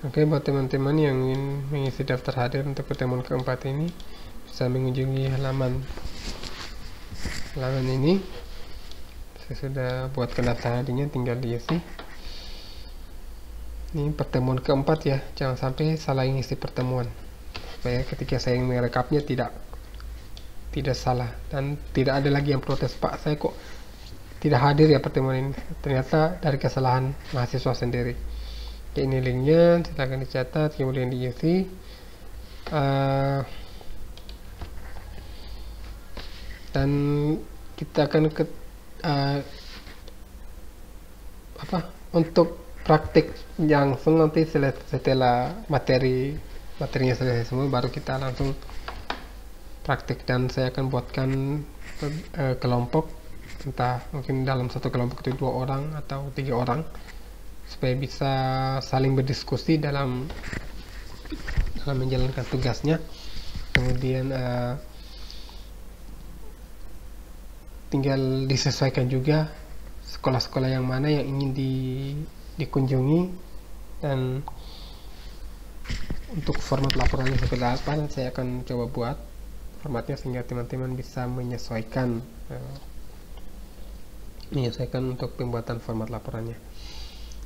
Oke, buat teman-teman yang ingin mengisi daftar hadir untuk pertemuan keempat ini bisa mengunjungi halaman ini. Saya sudah buat daftar hadirnya, tinggal diisi. Ini pertemuan keempat ya, jangan sampai salah ngisi pertemuan, supaya ketika saya merekapnya tidak salah dan tidak ada lagi yang protes, Pak saya kok tidak hadir ya pertemuan ini, ternyata dari kesalahan mahasiswa sendiri. Oke, ini linknya, silahkan dicatat kemudian diisi. Dan kita akan untuk praktik yang nanti setelah materinya selesai semua, baru kita langsung praktik, dan saya akan buatkan kelompok, entah mungkin dalam satu kelompok itu 2 orang atau 3 orang, supaya bisa saling berdiskusi dalam menjalankan tugasnya. Kemudian tinggal disesuaikan juga sekolah-sekolah yang mana yang ingin dikunjungi, dan untuk format laporannya seperti apa saya akan coba buat formatnya sehingga teman-teman bisa menyesuaikan untuk pembuatan format laporannya.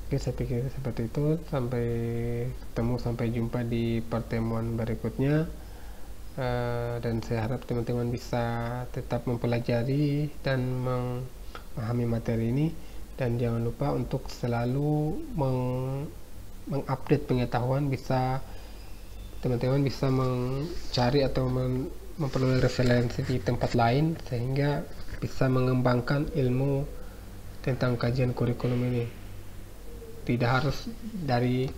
Oke, saya pikir seperti itu. Sampai jumpa di pertemuan berikutnya. Dan saya harap teman-teman bisa tetap mempelajari dan memahami materi ini, dan jangan lupa untuk selalu mengupdate pengetahuan. Teman-teman bisa mencari atau memperoleh referensi di tempat lain sehingga bisa mengembangkan ilmu tentang kajian kurikulum ini. Tidak harus dari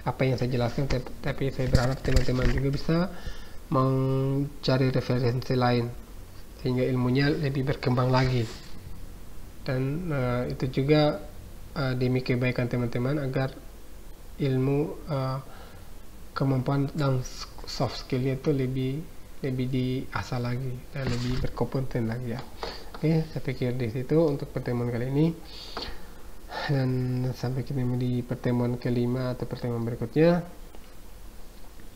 apa yang saya jelaskan, tapi saya berharap teman-teman juga bisa mencari referensi lain sehingga ilmunya lebih berkembang lagi. Dan itu juga demi kebaikan teman-teman, agar ilmu kemampuan dan soft skillnya itu lebih diasah lagi dan lebih berkompeten lagi ya. Oke, saya pikir di situ untuk pertemuan kali ini, dan sampai ketemu di pertemuan kelima atau pertemuan berikutnya.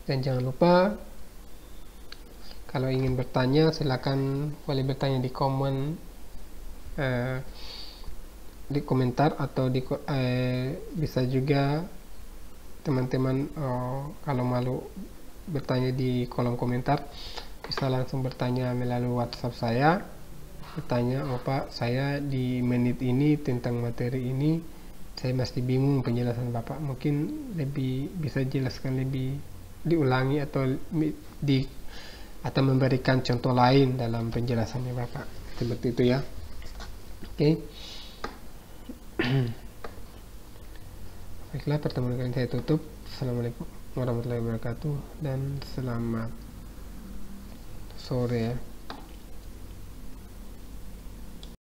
Dan jangan lupa, kalau ingin bertanya silakan boleh bertanya di di komentar, atau bisa juga teman-teman kalau malu bertanya di kolom komentar, bisa langsung bertanya melalui WhatsApp saya. Bertanya, Pak saya di menit ini tentang materi ini saya masih bingung penjelasan Bapak, mungkin lebih bisa jelaskan lebih diulangi atau memberikan contoh lain dalam penjelasannya Bapak, seperti itu ya. Oke. Baiklah, pertemuan kali ini saya tutup. Assalamualaikum warahmatullahi wabarakatuh, dan selamat sore ya.